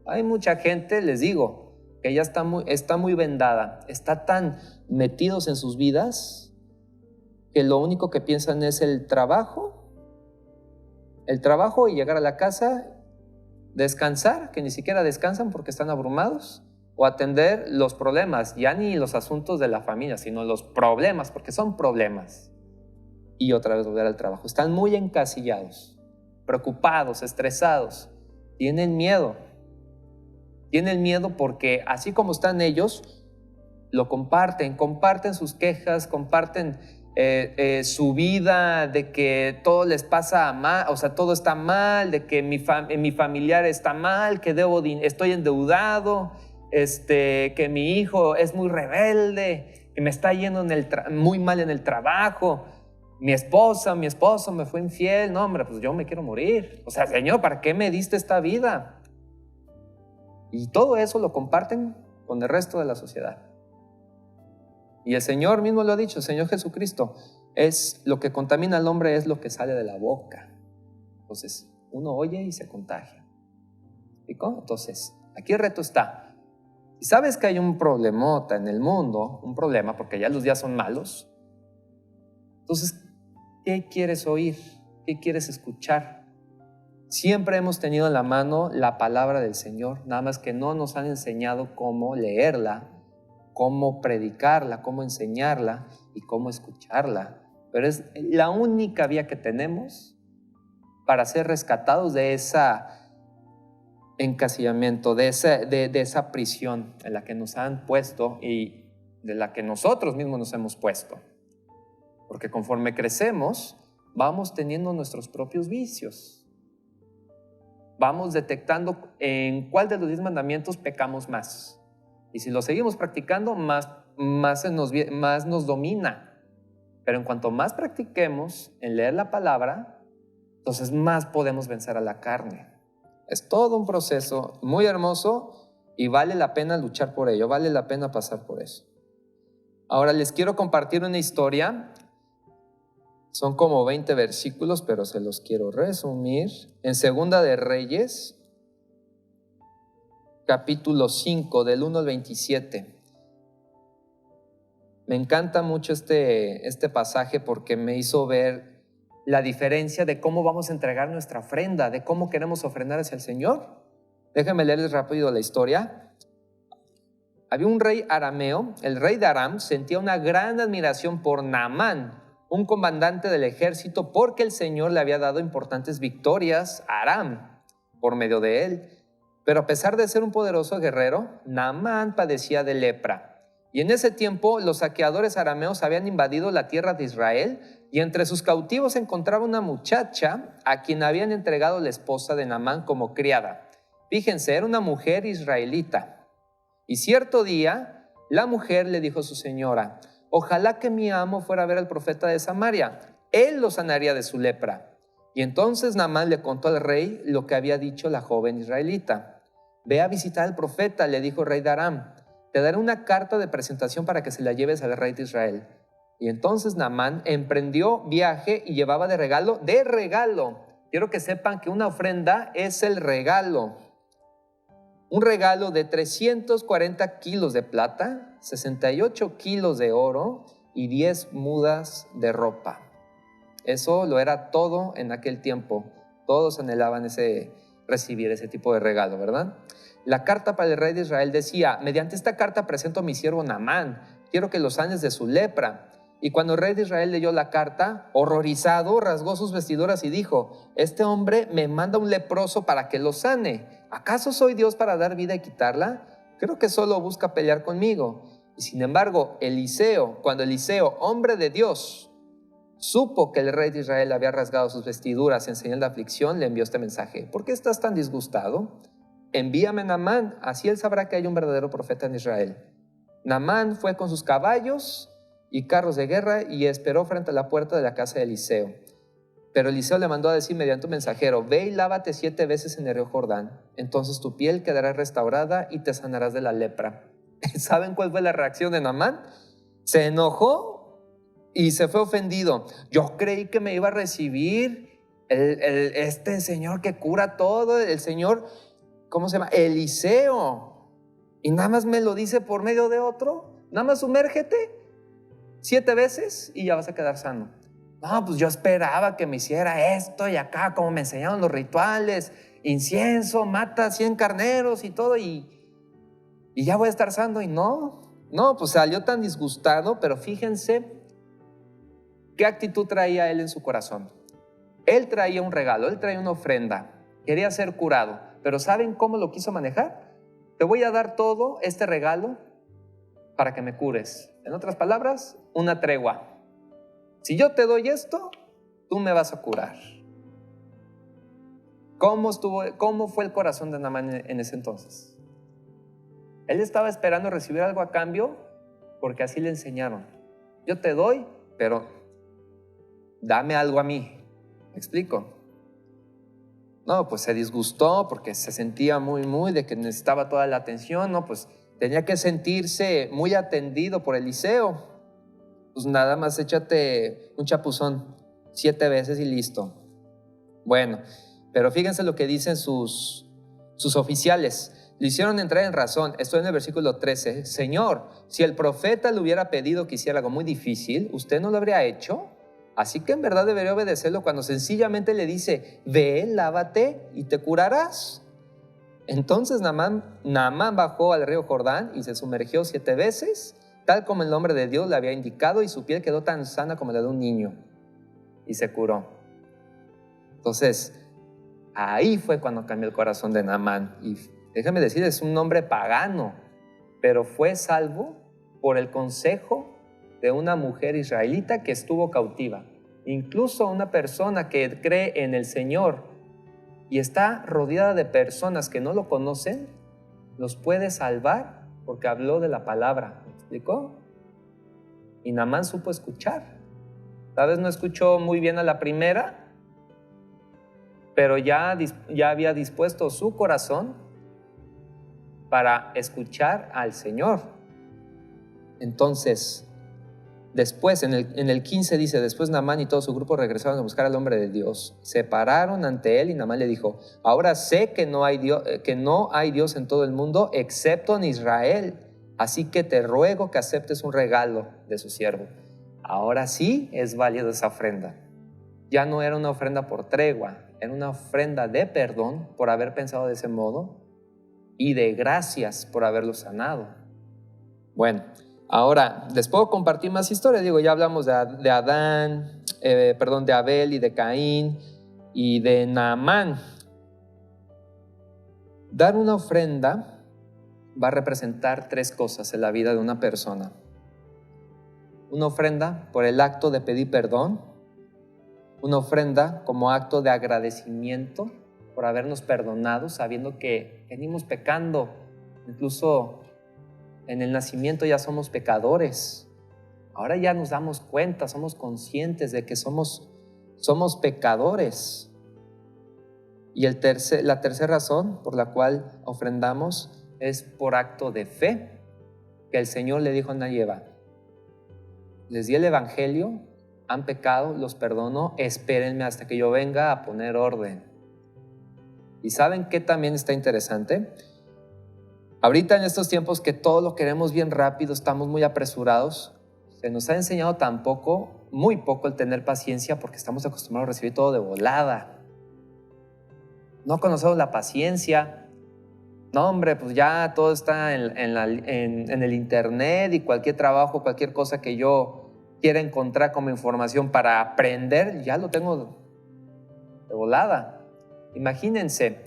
A: Hay mucha gente, les digo, que ya está muy vendada, está tan metidos en sus vidas que lo único que piensan es el trabajo y llegar a la casa, descansar, que ni siquiera descansan porque están abrumados, o atender los problemas, ya ni los asuntos de la familia, sino los problemas, porque son problemas, y otra vez volver al trabajo. Están muy encasillados. preocupados, estresados. Tienen miedo. Tienen miedo porque así como están ellos, lo comparten sus quejas, comparten su vida, de que todo les pasa mal, o sea, todo está mal, de que mi familiar está mal, que estoy endeudado, que mi hijo es muy rebelde, que me está yendo muy mal en el trabajo, mi esposo me fue infiel. No, hombre, pues yo me quiero morir. O sea, Señor, ¿para qué me diste esta vida? Y todo eso lo comparten con el resto de la sociedad. Y el Señor mismo lo ha dicho, el Señor Jesucristo, es lo que contamina al hombre, es lo que sale de la boca. Entonces, uno oye y se contagia. ¿Explicó? Entonces, aquí el reto está. Si sabes que hay un problemota en el mundo, un problema, porque ya los días son malos, entonces, ¿qué quieres oír? ¿Qué quieres escuchar? Siempre hemos tenido en la mano la palabra del Señor, nada más que no nos han enseñado cómo leerla, cómo predicarla, cómo enseñarla y cómo escucharla. Pero es la única vía que tenemos para ser rescatados de ese encasillamiento, de esa prisión en la que nos han puesto y de la que nosotros mismos nos hemos puesto. Porque conforme crecemos, vamos teniendo nuestros propios vicios. Vamos detectando en cuál de los 10 mandamientos pecamos más. Y si lo seguimos practicando, más nos domina. Pero en cuanto más practiquemos en leer la palabra, entonces más podemos vencer a la carne. Es todo un proceso muy hermoso y vale la pena luchar por ello, vale la pena pasar por eso. Ahora les quiero compartir una historia. Son como 20 versículos, pero se los quiero resumir. En Segunda de Reyes, capítulo 5, del 1 al 27. Me encanta mucho este pasaje porque me hizo ver la diferencia de cómo vamos a entregar nuestra ofrenda, de cómo queremos ofrendar hacia el Señor. Déjenme leerles rápido la historia. Había un rey arameo. El rey de Aram sentía una gran admiración por Naamán, un comandante del ejército, porque el Señor le había dado importantes victorias a Aram por medio de él. Pero a pesar de ser un poderoso guerrero, Naamán padecía de lepra. Y en ese tiempo los saqueadores arameos habían invadido la tierra de Israel, y entre sus cautivos se encontraba una muchacha a quien habían entregado la esposa de Naamán como criada. Fíjense, era una mujer israelita. Y cierto día, la mujer le dijo a su señora: ojalá que mi amo fuera a ver al profeta de Samaria, él lo sanaría de su lepra. Y entonces Naamán le contó al rey lo que había dicho la joven israelita. Ve a visitar al profeta, le dijo el rey de Aram. Te daré una carta de presentación para que se la lleves al rey de Israel. Y entonces Naamán emprendió viaje y llevaba de regalo. Quiero que sepan que una ofrenda es el regalo. Un regalo de 340 kilos de plata, 68 kilos de oro y 10 mudas de ropa. Eso lo era todo en aquel tiempo. Todos anhelaban recibir ese tipo de regalo, ¿verdad? La carta para el rey de Israel decía: mediante esta carta presento a mi siervo Naamán. Quiero que lo sanes de su lepra. Y cuando el rey de Israel leyó la carta, horrorizado, rasgó sus vestiduras y dijo: este hombre me manda un leproso para que lo sane. ¿Acaso soy Dios para dar vida y quitarla? Creo que solo busca pelear conmigo. Y sin embargo, cuando Eliseo, hombre de Dios, supo que el rey de Israel había rasgado sus vestiduras en señal de aflicción, le envió este mensaje: ¿por qué estás tan disgustado? Envíame a Naamán, así él sabrá que hay un verdadero profeta en Israel. Naamán fue con sus caballos y carros de guerra y esperó frente a la puerta de la casa de Eliseo. Pero Eliseo le mandó a decir mediante un mensajero: ve y lávate 7 veces en el río Jordán, entonces tu piel quedará restaurada y te sanarás de la lepra. ¿Saben cuál fue la reacción de Naamán? Se enojó y se fue ofendido. Yo creí que me iba a recibir este señor que cura todo, el señor, ¿cómo se llama? Eliseo. Y nada más me lo dice por medio de otro. Nada más sumérgete 7 veces y ya vas a quedar sano. No, pues yo esperaba que me hiciera esto y acá, como me enseñaron los rituales, incienso, mata 100 carneros y todo, y ya voy a estar sano. Y no, pues salió tan disgustado. Pero fíjense qué actitud traía él en su corazón. Él traía un regalo, él traía una ofrenda, quería ser curado, pero ¿saben cómo lo quiso manejar? Te voy a dar todo este regalo para que me cures. En otras palabras, una tregua. Si yo te doy esto, tú me vas a curar. ¿Cómo fue el corazón de Naamán en ese entonces? Él estaba esperando recibir algo a cambio porque así le enseñaron. Yo te doy, pero dame algo a mí. ¿Me explico? No, pues se disgustó porque se sentía muy de que necesitaba toda la atención. No, pues tenía que sentirse muy atendido por Eliseo. Pues nada más échate un chapuzón 7 veces y listo. Bueno, pero fíjense lo que dicen sus oficiales. Le hicieron entrar en razón. Estoy en el versículo 13. Señor, si el profeta le hubiera pedido que hiciera algo muy difícil, ¿usted no lo habría hecho? Así que en verdad debería obedecerlo cuando sencillamente le dice, ve, lávate y te curarás. Entonces Naamán bajó al río Jordán y se sumergió 7 veces, tal como el hombre de Dios le había indicado, y su piel quedó tan sana como la de un niño. Y se curó. Entonces, ahí fue cuando cambió el corazón de Naamán. Y déjame decir, es un hombre pagano, pero fue salvo por el consejo de una mujer israelita que estuvo cautiva. Incluso una persona que cree en el Señor y está rodeada de personas que no lo conocen, los puede salvar porque habló de la palabra. ¿Me explicó? Y Naamán supo escuchar. Tal vez no escuchó muy bien a la primera, pero ya había dispuesto su corazón para escuchar al Señor. Entonces, después, en el 15 dice, después Naamán y todo su grupo regresaron a buscar al hombre de Dios. Se pararon ante él y Naamán le dijo, ahora sé que no hay Dios en todo el mundo excepto en Israel. Así que te ruego que aceptes un regalo de su siervo. Ahora sí es válida esa ofrenda. Ya no era una ofrenda por tregua, era una ofrenda de perdón por haber pensado de ese modo y de gracias por haberlo sanado. Bueno, ahora les puedo compartir más historias. Ya hablamos de Abel y de Caín y de Naamán. Dar una ofrenda va a representar 3 cosas en la vida de una persona. Una ofrenda por el acto de pedir perdón, una ofrenda como acto de agradecimiento por habernos perdonado, sabiendo que venimos pecando. Incluso en el nacimiento ya somos pecadores. Ahora ya nos damos cuenta, somos conscientes de que somos pecadores. Y la tercera razón por la cual ofrendamos es por acto de fe, que el Señor le dijo a Adán y Eva, les di el evangelio, han pecado, los perdono, espérenme hasta que yo venga a poner orden. ¿Y saben qué también está interesante? Ahorita en estos tiempos que todo lo queremos bien rápido, estamos muy apresurados, se nos ha enseñado muy poco el tener paciencia porque estamos acostumbrados a recibir todo de volada. No conocemos la paciencia. No, hombre, pues ya todo está en el internet y cualquier trabajo, cualquier cosa que yo quiera encontrar como información para aprender, ya lo tengo de volada. Imagínense,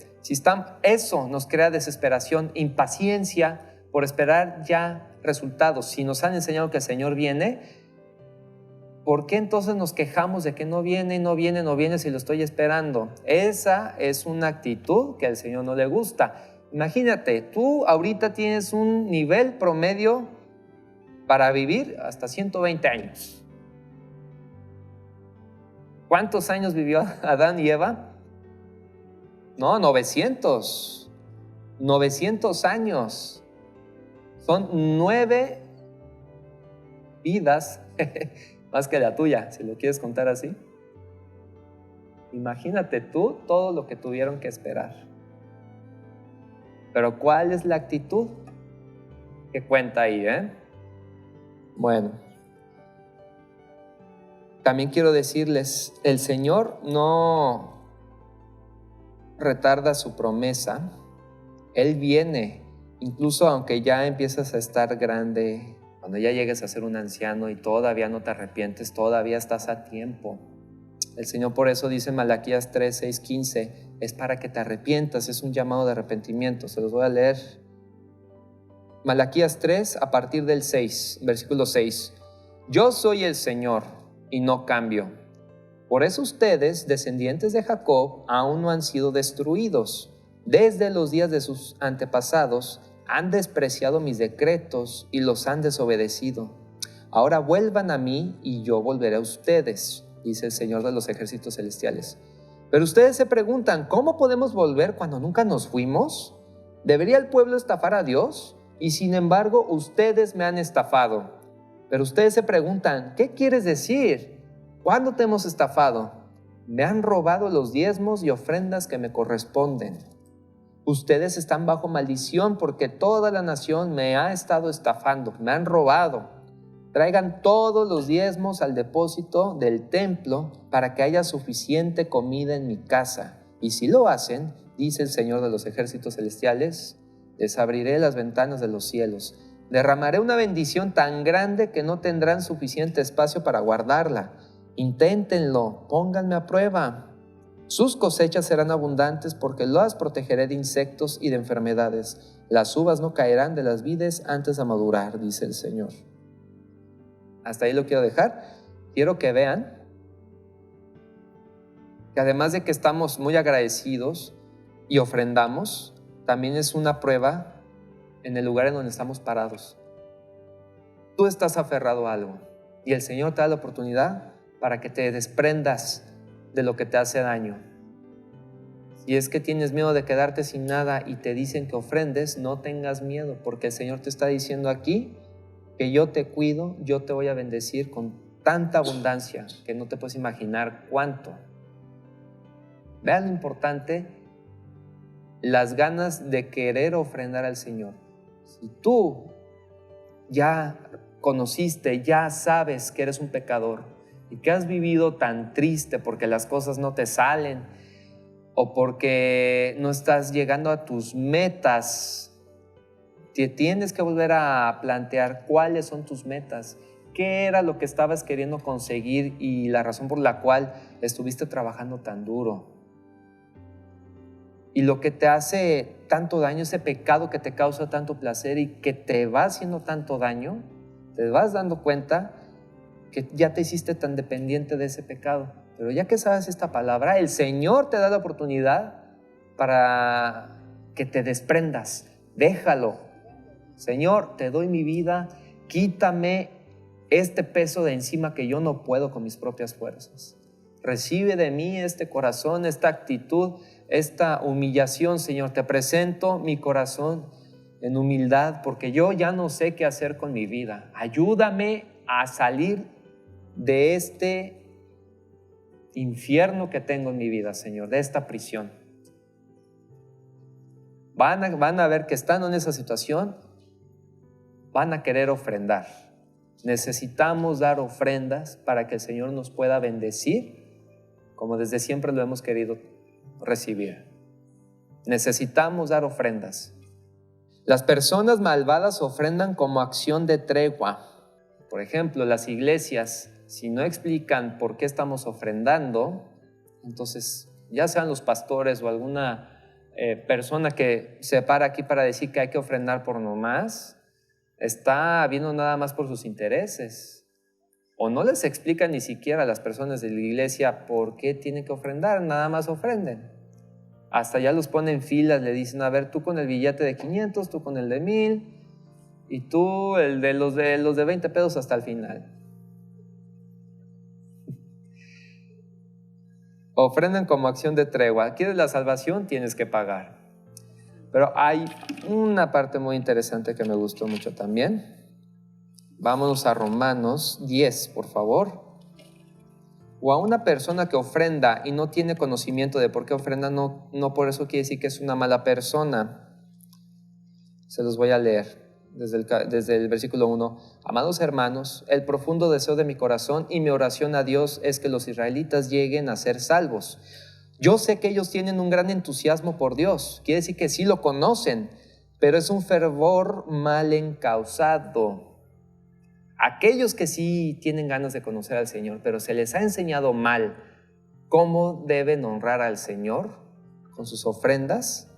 A: eso nos crea desesperación, impaciencia por esperar ya resultados. Si nos han enseñado que el Señor viene, ¿por qué entonces nos quejamos de que no viene si lo estoy esperando? Esa es una actitud que al Señor no le gusta. Imagínate, tú ahorita tienes un nivel promedio para vivir hasta 120 años. ¿Cuántos años vivió Adán y Eva? No, 900 años. Son 9 vidas más que la tuya, si lo quieres contar así. Imagínate tú todo lo que tuvieron que esperar. Pero ¿cuál es la actitud que cuenta ahí? Bueno, también quiero decirles, el Señor no retarda su promesa. Él viene, incluso aunque ya empiezas a estar grande, cuando ya llegues a ser un anciano y todavía no te arrepientes, todavía estás a tiempo. El Señor por eso dice en Malaquías 3, 6, 15, es para que te arrepientas, es un llamado de arrepentimiento. Se los voy a leer. Malaquías 3 a partir del 6, versículo 6. Yo soy el Señor y no cambio. Por eso ustedes, descendientes de Jacob, aún no han sido destruidos. Desde los días de sus antepasados han despreciado mis decretos y los han desobedecido. Ahora vuelvan a mí y yo volveré a ustedes, dice el Señor de los ejércitos celestiales. Pero ustedes se preguntan, ¿cómo podemos volver cuando nunca nos fuimos? ¿Debería el pueblo estafar a Dios? Y sin embargo, ustedes me han estafado. Pero ustedes se preguntan, ¿qué quieres decir? ¿Cuándo te hemos estafado? Me han robado los diezmos y ofrendas que me corresponden. Ustedes están bajo maldición porque toda la nación me ha estado estafando, me han robado. Traigan todos los diezmos al depósito del templo para que haya suficiente comida en mi casa. Y si lo hacen, dice el Señor de los ejércitos celestiales, les abriré las ventanas de los cielos. Derramaré una bendición tan grande que no tendrán suficiente espacio para guardarla. Inténtenlo, pónganme a prueba. Sus cosechas serán abundantes porque las protegeré de insectos y de enfermedades. Las uvas no caerán de las vides antes de madurar, dice el Señor. Hasta ahí lo quiero dejar. Quiero que vean que además de que estamos muy agradecidos y ofrendamos, también es una prueba en el lugar en donde estamos parados. Tú estás aferrado a algo y el Señor te da la oportunidad para que te desprendas de lo que te hace daño. Si es que tienes miedo de quedarte sin nada y te dicen que ofrendes, no tengas miedo, porque el Señor te está diciendo aquí que yo te cuido, yo te voy a bendecir con tanta abundancia que no te puedes imaginar cuánto. Vean lo importante, las ganas de querer ofrendar al Señor. Si tú ya conociste, ya sabes que eres un pecador y que has vivido tan triste porque las cosas no te salen o porque no estás llegando a tus metas, te tienes que volver a plantear cuáles son tus metas, qué era lo que estabas queriendo conseguir y la razón por la cual estuviste trabajando tan duro. Y lo que te hace tanto daño, ese pecado que te causa tanto placer y que te va haciendo tanto daño, te vas dando cuenta que ya te hiciste tan dependiente de ese pecado. Pero ya que sabes esta palabra, el Señor te da la oportunidad para que te desprendas. Déjalo. Señor, te doy mi vida, quítame este peso de encima que yo no puedo con mis propias fuerzas. Recibe de mí este corazón, esta actitud, esta humillación, Señor. Te presento mi corazón en humildad porque yo ya no sé qué hacer con mi vida. Ayúdame a salir de este infierno que tengo en mi vida, Señor, de esta prisión. Van a ver que estando en esa situación, van a querer ofrendar. Necesitamos dar ofrendas para que el Señor nos pueda bendecir como desde siempre lo hemos querido recibir. Necesitamos dar ofrendas. Las personas malvadas ofrendan como acción de tregua. Por ejemplo, las iglesias, si no explican por qué estamos ofrendando, entonces ya sean los pastores o alguna persona que se para aquí para decir que hay que ofrendar por nomás, está viendo nada más por sus intereses. O no les explican ni siquiera a las personas de la iglesia por qué tienen que ofrendar, nada más ofrenden. Hasta ya los ponen en filas, le dicen, a ver, tú con el billete de 500, tú con el de 1000 y tú el de los de 20 pesos hasta el final. Ofrendan como acción de tregua. ¿Quieres la salvación? Tienes que pagar. Pero hay una parte muy interesante que me gustó mucho también. Vámonos a Romanos 10, por favor. O a una persona que ofrenda y no tiene conocimiento de por qué ofrenda, no por eso quiere decir que es una mala persona. Se los voy a leer desde el versículo 1. Amados hermanos, el profundo deseo de mi corazón y mi oración a Dios es que los israelitas lleguen a ser salvos. Yo sé que ellos tienen un gran entusiasmo por Dios. Quiere decir que sí lo conocen, pero es un fervor mal encausado. Aquellos que sí tienen ganas de conocer al Señor, pero se les ha enseñado mal cómo deben honrar al Señor con sus ofrendas.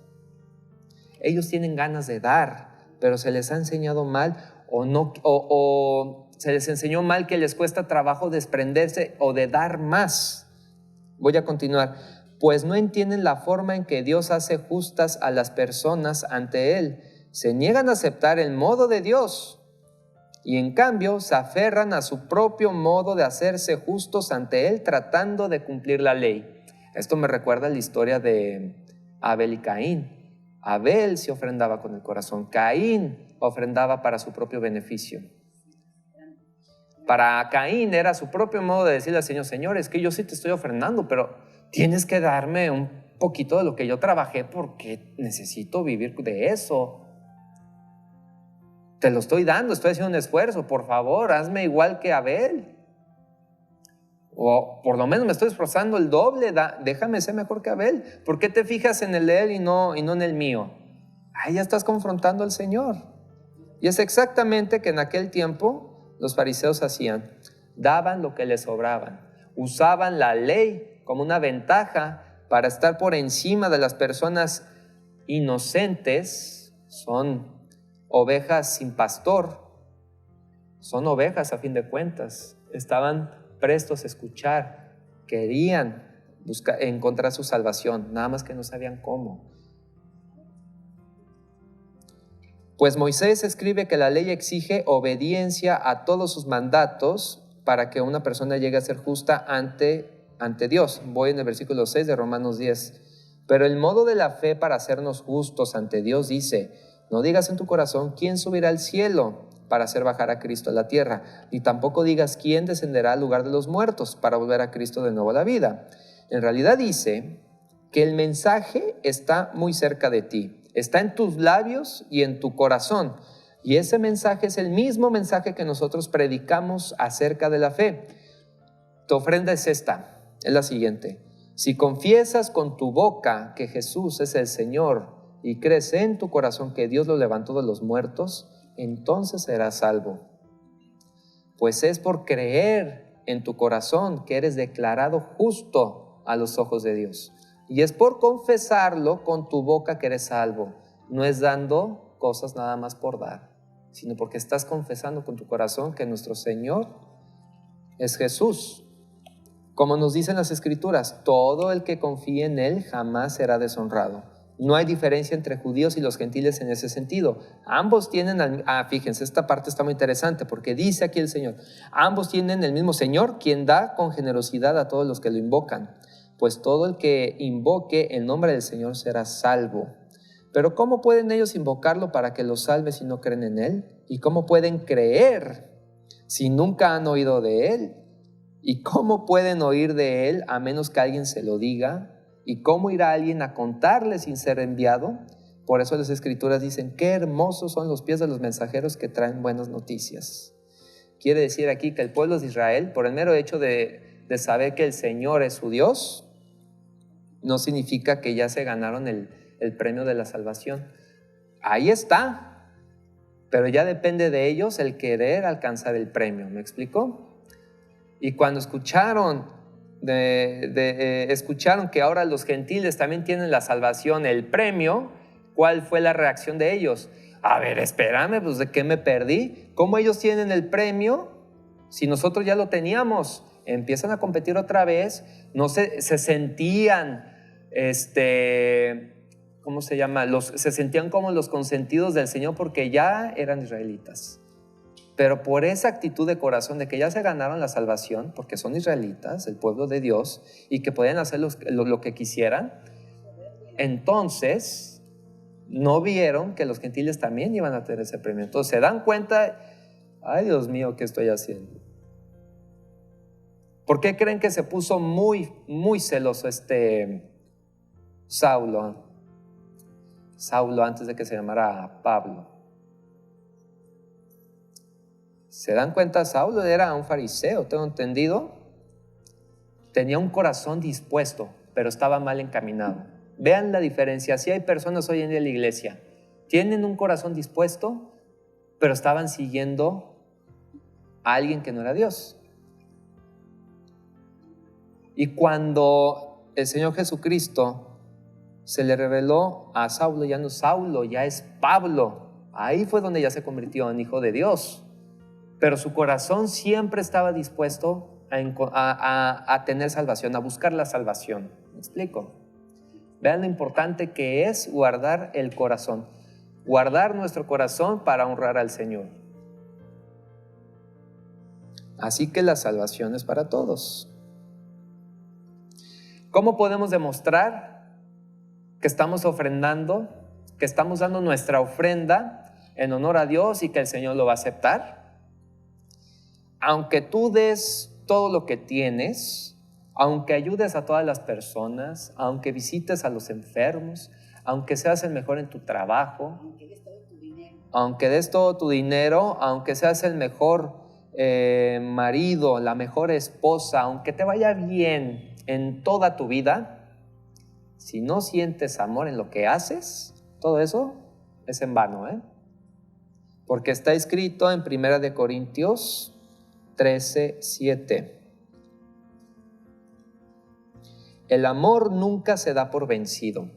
A: Ellos tienen ganas de dar, pero se les ha enseñado mal o se les enseñó mal que les cuesta trabajo desprenderse o de dar más. Voy a continuar. Pues no entienden la forma en que Dios hace justas a las personas ante Él. Se niegan a aceptar el modo de Dios y en cambio se aferran a su propio modo de hacerse justos ante Él, tratando de cumplir la ley. Esto me recuerda a la historia de Abel y Caín. Abel se ofrendaba con el corazón, Caín ofrendaba para su propio beneficio. Para Caín era su propio modo de decirle al Señor: Señor, es que yo sí te estoy ofrendando, pero tienes que darme un poquito de lo que yo trabajé porque necesito vivir de eso. Te lo estoy dando, estoy haciendo un esfuerzo, por favor, hazme igual que Abel. O por lo menos me estoy esforzando el doble, déjame ser mejor que Abel. ¿Por qué te fijas en el de él y no en el mío? Ahí ya estás confrontando al Señor. Y es exactamente que en aquel tiempo los fariseos hacían: daban lo que les sobraban, usaban la ley como una ventaja para estar por encima de las personas inocentes. Son ovejas sin pastor, son ovejas a fin de cuentas, estaban prestos a escuchar, querían encontrar su salvación, nada más que no sabían cómo. Pues Moisés escribe que la ley exige obediencia a todos sus mandatos para que una persona llegue a ser justa ante Dios. Voy en el versículo 6 de Romanos 10. Pero el modo de la fe para hacernos justos ante Dios dice: no digas en tu corazón quién subirá al cielo para hacer bajar a Cristo a la tierra, ni tampoco digas quién descenderá al lugar de los muertos para volver a Cristo de nuevo a la vida. En realidad dice que el mensaje está muy cerca de ti, está en tus labios y en tu corazón. Y ese mensaje es el mismo mensaje que nosotros predicamos acerca de la fe. Tu ofrenda es esta, es la siguiente: si confiesas con tu boca que Jesús es el Señor y crees en tu corazón que Dios lo levantó de los muertos, entonces serás salvo. Pues es por creer en tu corazón que eres declarado justo a los ojos de Dios. Y es por confesarlo con tu boca que eres salvo. No es dando cosas nada más por dar, sino porque estás confesando con tu corazón que nuestro Señor es Jesús. Como nos dicen las Escrituras, todo el que confíe en Él jamás será deshonrado. No hay diferencia entre judíos y los gentiles en ese sentido. Ambos tienen, fíjense, esta parte está muy interesante porque dice aquí el Señor: ambos tienen el mismo Señor, quien da con generosidad a todos los que lo invocan. Pues todo el que invoque el nombre del Señor será salvo. Pero ¿cómo pueden ellos invocarlo para que los salve si no creen en Él? ¿Y cómo pueden creer si nunca han oído de Él? ¿Y cómo pueden oír de Él a menos que alguien se lo diga? ¿Y cómo irá alguien a contarle sin ser enviado? Por eso las Escrituras dicen: qué hermosos son los pies de los mensajeros que traen buenas noticias. Quiere decir aquí que el pueblo de Israel, por el mero hecho de saber que el Señor es su Dios, no significa que ya se ganaron el premio de la salvación. Ahí está, pero ya depende de ellos el querer alcanzar el premio. ¿Me explico? Y cuando escucharon que ahora los gentiles también tienen la salvación, el premio, ¿cuál fue la reacción de ellos? A ver, espérame, pues ¿de qué me perdí? ¿Cómo ellos tienen el premio si nosotros ya lo teníamos? Empiezan a competir otra vez, no se sentían, ¿cómo se llama? Se sentían como los consentidos del Señor porque ya eran israelitas. Pero por esa actitud de corazón de que ya se ganaron la salvación, porque son israelitas, el pueblo de Dios, y que podían hacer lo que quisieran, entonces no vieron que los gentiles también iban a tener ese premio. Entonces se dan cuenta: ay, Dios mío, ¿qué estoy haciendo? ¿Por qué creen que se puso muy, muy celoso Saulo antes de que se llamara Pablo? ¿Se dan cuenta? Saulo era un fariseo, tengo entendido. Tenía un corazón dispuesto, pero estaba mal encaminado. Vean la diferencia. Si hay personas hoy en día en la iglesia, tienen un corazón dispuesto, pero estaban siguiendo a alguien que no era Dios. Y cuando el Señor Jesucristo se le reveló a Saulo, ya no es Saulo, ya es Pablo. Ahí fue donde ya se convirtió en hijo de Dios. Pero su corazón siempre estaba dispuesto a tener salvación, a buscar la salvación. ¿Me explico? Vean lo importante que es guardar el corazón. Guardar nuestro corazón para honrar al Señor. Así que la salvación es para todos. ¿Cómo podemos demostrar que estamos ofrendando, que estamos dando nuestra ofrenda en honor a Dios y que el Señor lo va a aceptar? Aunque tú des todo lo que tienes, aunque ayudes a todas las personas, aunque visites a los enfermos, aunque seas el mejor en tu trabajo, aunque des todo tu dinero, aunque seas el mejor marido, la mejor esposa, aunque te vaya bien en toda tu vida, si no sientes amor en lo que haces, todo eso es en vano, porque está escrito en 1 Corintios 13:7. El amor nunca se da por vencido,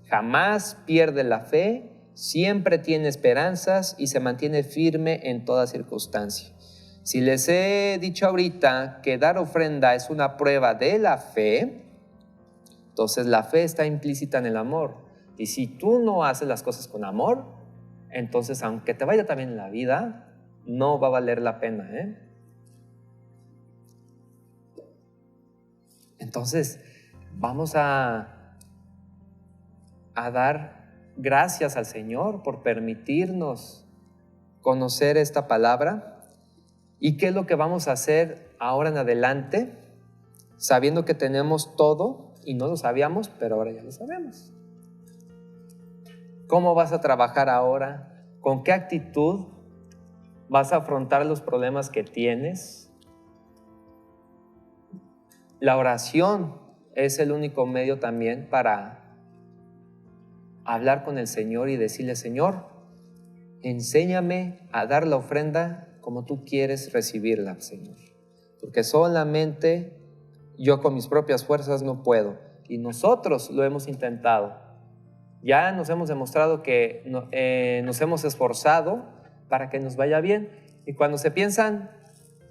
A: jamás pierde la fe, siempre tiene esperanzas y se mantiene firme en toda circunstancia. Si les he dicho ahorita que dar ofrenda es una prueba de la fe, entonces la fe está implícita en el amor. Y si tú no haces las cosas con amor, entonces aunque te vaya también en la vida, no va a valer la pena, Entonces, vamos a dar gracias al Señor por permitirnos conocer esta palabra. ¿Y qué es lo que vamos a hacer ahora en adelante? Sabiendo que tenemos todo y no lo sabíamos, pero ahora ya lo sabemos. ¿Cómo vas a trabajar ahora? ¿Con qué actitud vas a afrontar los problemas que tienes? La oración es el único medio también para hablar con el Señor y decirle: Señor, enséñame a dar la ofrenda como tú quieres recibirla, Señor. Porque solamente yo con mis propias fuerzas no puedo. Y nosotros lo hemos intentado. Ya nos hemos demostrado que nos hemos esforzado para que nos vaya bien. Y cuando se piensan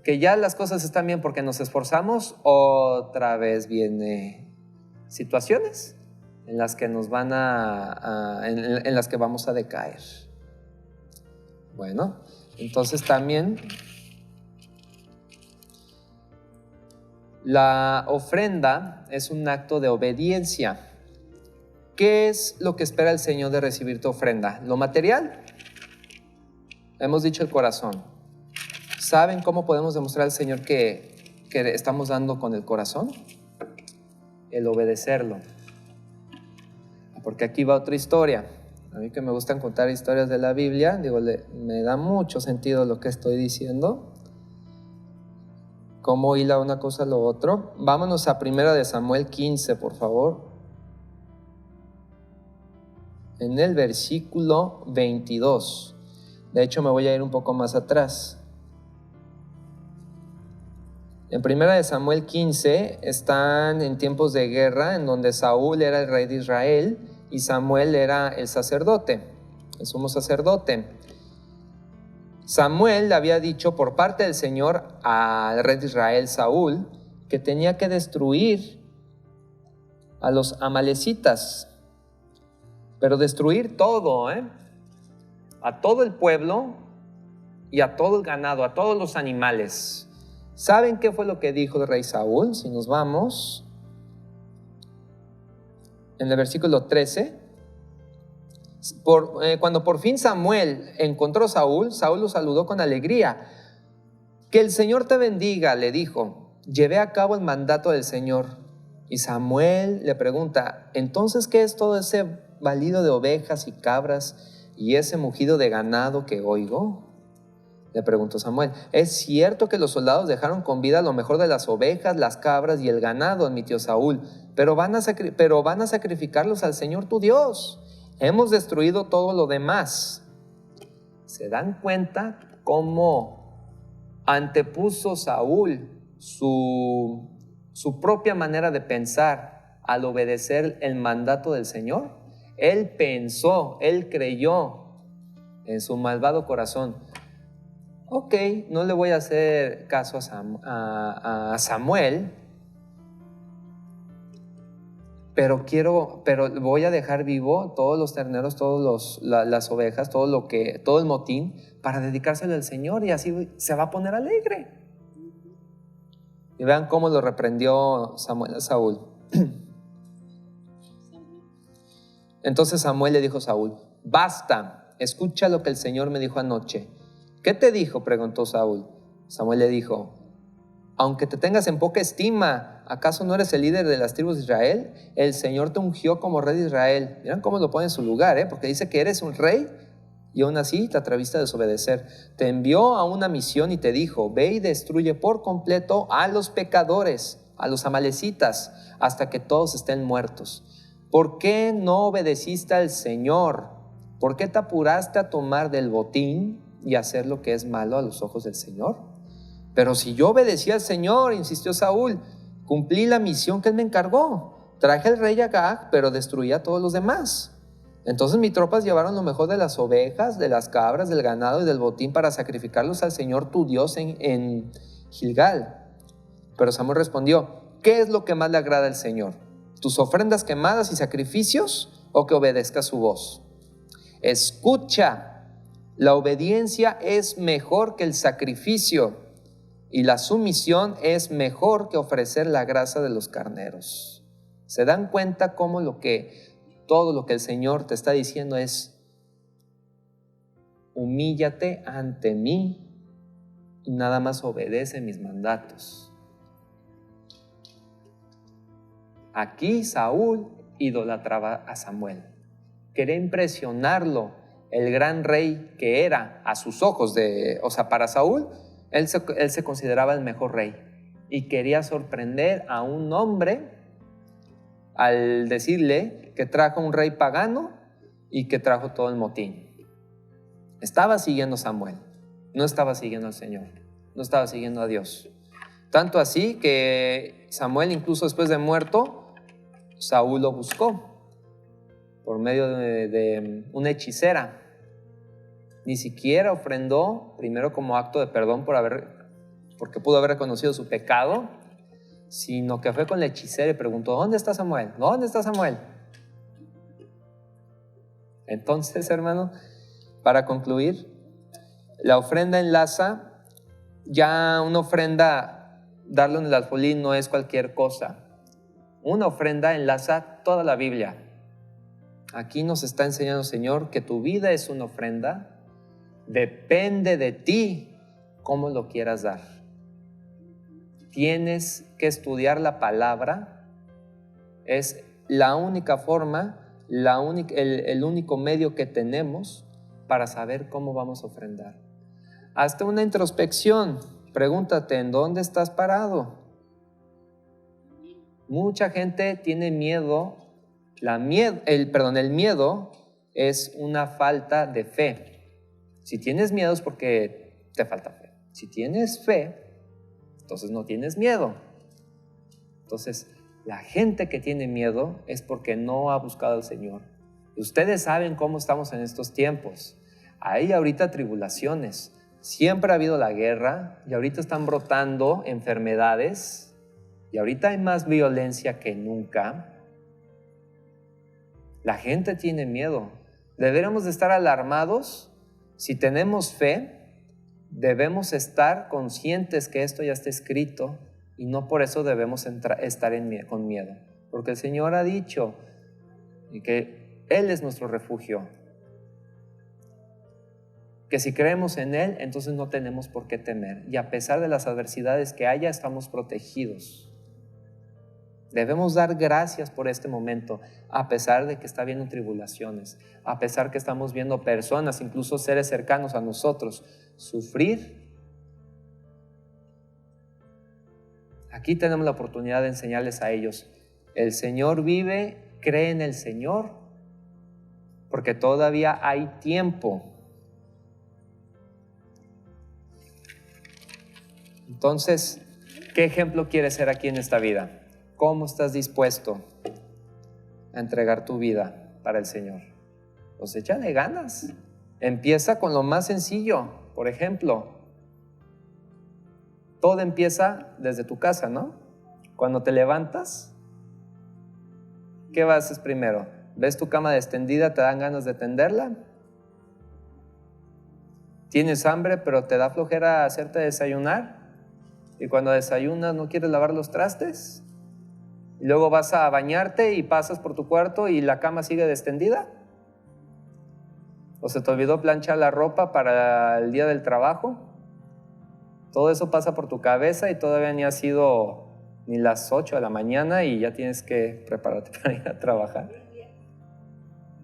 A: que ya las cosas están bien porque nos esforzamos, otra vez viene situaciones en las que nos van en las que vamos a decaer. Bueno, entonces también la ofrenda es un acto de obediencia. ¿Qué es lo que espera el Señor de recibir tu ofrenda? ¿Lo material? Hemos dicho el corazón. ¿Saben cómo podemos demostrar al Señor que estamos dando con el corazón? El obedecerlo. Porque aquí va otra historia. A mí que me gustan contar historias de la Biblia, me da mucho sentido lo que estoy diciendo. ¿Cómo hila una cosa a lo otro? Vámonos a 1 Samuel 15, por favor. En el versículo 22. De hecho, me voy a ir un poco más atrás. En 1 Samuel 15 están en tiempos de guerra, en donde Saúl era el rey de Israel y Samuel era el sacerdote, el sumo sacerdote. Samuel le había dicho por parte del Señor al rey de Israel, Saúl, que tenía que destruir a los amalecitas, pero destruir todo, a todo el pueblo y a todo el ganado, a todos los animales. ¿Saben qué fue lo que dijo el rey Saúl? Si nos vamos en el versículo 13. Cuando por fin Samuel encontró a Saúl, Saúl lo saludó con alegría. Que el Señor te bendiga, le dijo. Llevé a cabo el mandato del Señor. Y Samuel le pregunta: ¿entonces qué es todo ese balido de ovejas y cabras y ese mugido de ganado que oigo? Le preguntó Samuel. Es cierto que los soldados dejaron con vida lo mejor de las ovejas, las cabras y el ganado, admitió Saúl, pero van a sacrificarlos al Señor tu Dios. Hemos destruido todo lo demás. ¿Se dan cuenta cómo antepuso Saúl su su propia manera de pensar al obedecer el mandato del Señor, él pensó, él creyó en su malvado corazón: ok, no le voy a hacer caso a Samuel, pero voy a dejar vivo todos los terneros, las ovejas, todo el motín, para dedicárselo al Señor, y así se va a poner alegre. Y vean cómo lo reprendió Samuel a Saúl. Entonces Samuel le dijo a Saúl: basta, escucha lo que el Señor me dijo anoche. ¿Qué te dijo?, preguntó Saúl. Samuel le dijo: aunque te tengas en poca estima, ¿acaso no eres el líder de las tribus de Israel? El Señor te ungió como rey de Israel. Miren cómo lo pone en su lugar, porque dice que eres un rey y aún así te atreviste a desobedecer. Te envió a una misión y te dijo: ve y destruye por completo a los pecadores, a los amalecitas, hasta que todos estén muertos. ¿Por qué no obedeciste al Señor? ¿Por qué te apuraste a tomar del botín y hacer lo que es malo a los ojos del Señor? Pero si yo obedecí al Señor, insistió Saúl, cumplí la misión que él me encargó. Traje al rey Agag, pero destruí a todos los demás. Entonces mis tropas llevaron lo mejor de las ovejas, de las cabras, del ganado y del botín para sacrificarlos al Señor tu Dios en Gilgal. Pero Samuel respondió: ¿qué es lo que más le agrada al Señor? ¿Tus ofrendas quemadas y sacrificios, o que obedezca su voz? Escucha, la obediencia es mejor que el sacrificio, y la sumisión es mejor que ofrecer la grasa de los carneros. ¿Se dan cuenta cómo todo lo que el Señor te está diciendo es: humíllate ante mí y nada más obedece mis mandatos? Aquí Saúl idolatraba a Samuel. Quería impresionarlo, el gran rey que era a sus ojos. Para Saúl, él se consideraba el mejor rey y quería sorprender a un hombre al decirle que trajo un rey pagano y que trajo todo el motín. Estaba siguiendo a Samuel, no estaba siguiendo al Señor, no estaba siguiendo a Dios. Tanto así que Samuel, incluso después de muerto, Saúl lo buscó por medio de una hechicera. Ni siquiera ofrendó primero como acto de perdón porque pudo haber reconocido su pecado, sino que fue con la hechicera y preguntó: ¿dónde está Samuel? ¿Dónde está Samuel? Entonces, hermano, para concluir, la ofrenda enlaza. Ya una ofrenda, darle en el alfolí no es cualquier cosa. Una ofrenda enlaza toda la Biblia. Aquí nos está enseñando el Señor que tu vida es una ofrenda. Depende de ti cómo lo quieras dar. Tienes que estudiar la palabra. Es la única forma, el único medio que tenemos para saber cómo vamos a ofrendar. Hazte una introspección. Pregúntate: ¿en dónde estás parado? Mucha gente tiene miedo. El miedo es una falta de fe. Si tienes miedo es porque te falta fe. Si tienes fe, entonces no tienes miedo. Entonces, la gente que tiene miedo es porque no ha buscado al Señor. Ustedes saben cómo estamos en estos tiempos. Hay ahorita tribulaciones. Siempre ha habido la guerra y ahorita están brotando enfermedades y ahorita hay más violencia que nunca. La gente tiene miedo. Deberíamos de estar alarmados. Si tenemos fe, debemos estar conscientes que esto ya está escrito y no por eso debemos estar con miedo. Porque el Señor ha dicho que Él es nuestro refugio. Que si creemos en Él, entonces no tenemos por qué temer. Y a pesar de las adversidades que haya, estamos protegidos. Debemos dar gracias por este momento, a pesar de que está habiendo tribulaciones, a pesar que estamos viendo personas, incluso seres cercanos a nosotros, sufrir. Aquí tenemos la oportunidad de enseñarles a ellos: el Señor vive, cree en el Señor, porque todavía hay tiempo. Entonces, ¿Qué ejemplo quieres ser aquí en esta vida? ¿Cómo estás dispuesto a entregar tu vida para el Señor? Pues échale ganas. Empieza con lo más sencillo. Por ejemplo, todo empieza desde tu casa, ¿no? Cuando te levantas, ¿qué haces primero? ¿Ves tu cama extendida? ¿Te dan ganas de tenderla? ¿Tienes hambre pero te da flojera hacerte desayunar? Y cuando desayunas no quieres lavar los trastes. Y luego vas a bañarte y pasas por tu cuarto y la cama sigue extendida. ¿O se te olvidó planchar la ropa para el día del trabajo? Todo eso pasa por tu cabeza y todavía ni ha sido ni las 8 de la mañana y ya tienes que prepararte para ir a trabajar.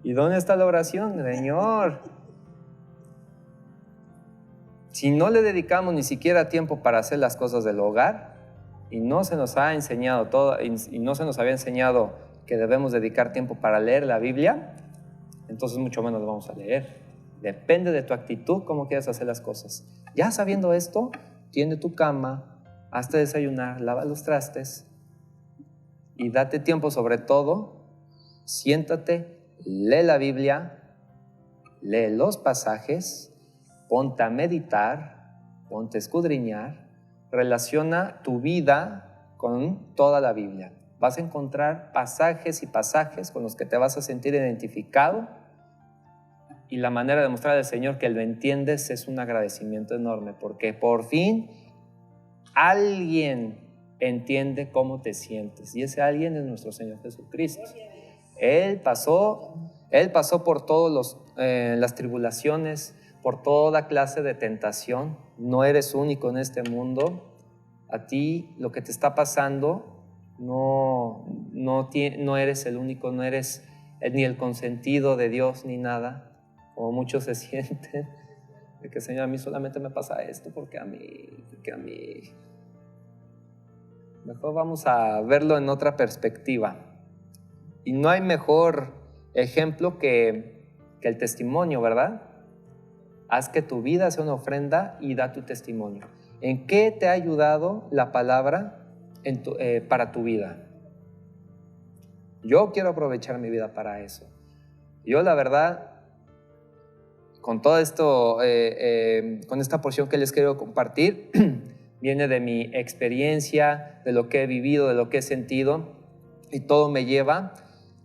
A: ¿Y dónde está la oración, Señor? Si no le dedicamos ni siquiera tiempo para hacer las cosas del hogar y no se nos ha enseñado todo, y no se nos había enseñado que debemos dedicar tiempo para leer la Biblia, entonces mucho menos lo vamos a leer. Depende de tu actitud, cómo quieras hacer las cosas. Ya sabiendo esto, tiende tu cama, hazte desayunar, lava los trastes y date tiempo, sobre todo, siéntate, lee la Biblia, lee los pasajes, ponte a meditar, ponte a escudriñar, relaciona tu vida con toda la Biblia. Vas a encontrar pasajes y pasajes con los que te vas a sentir identificado y la manera de mostrar al Señor que lo entiendes es un agradecimiento enorme porque por fin alguien entiende cómo te sientes y ese alguien es nuestro Señor Jesucristo. Él pasó por todas las tribulaciones, por toda clase de tentación. No eres único en este mundo. A ti lo que te está pasando no eres el único, no eres ni el consentido de Dios ni nada, como muchos se sienten, de que Señor, a mí solamente me pasa esto, porque a mí. Mejor vamos a verlo en otra perspectiva. Y no hay mejor ejemplo que el testimonio, ¿verdad? Haz que tu vida sea una ofrenda y da tu testimonio. ¿En qué te ha ayudado la palabra para tu vida? Yo quiero aprovechar mi vida para eso. Yo, la verdad, con todo esto, con esta porción que les quiero compartir, viene de mi experiencia, de lo que he vivido, de lo que he sentido, y todo me lleva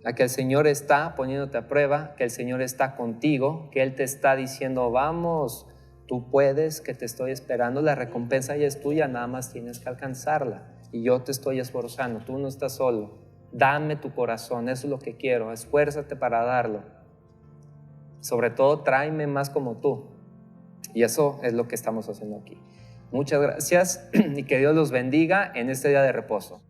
A: a que el Señor está poniéndote a prueba, que el Señor está contigo, que Él te está diciendo, vamos, tú puedes, que te estoy esperando, la recompensa ya es tuya, nada más tienes que alcanzarla, y yo te estoy esforzando, tú no estás solo, dame tu corazón, eso es lo que quiero, esfuérzate para darlo, sobre todo tráeme más como tú, y eso es lo que estamos haciendo aquí. Muchas gracias y que Dios los bendiga en este día de reposo.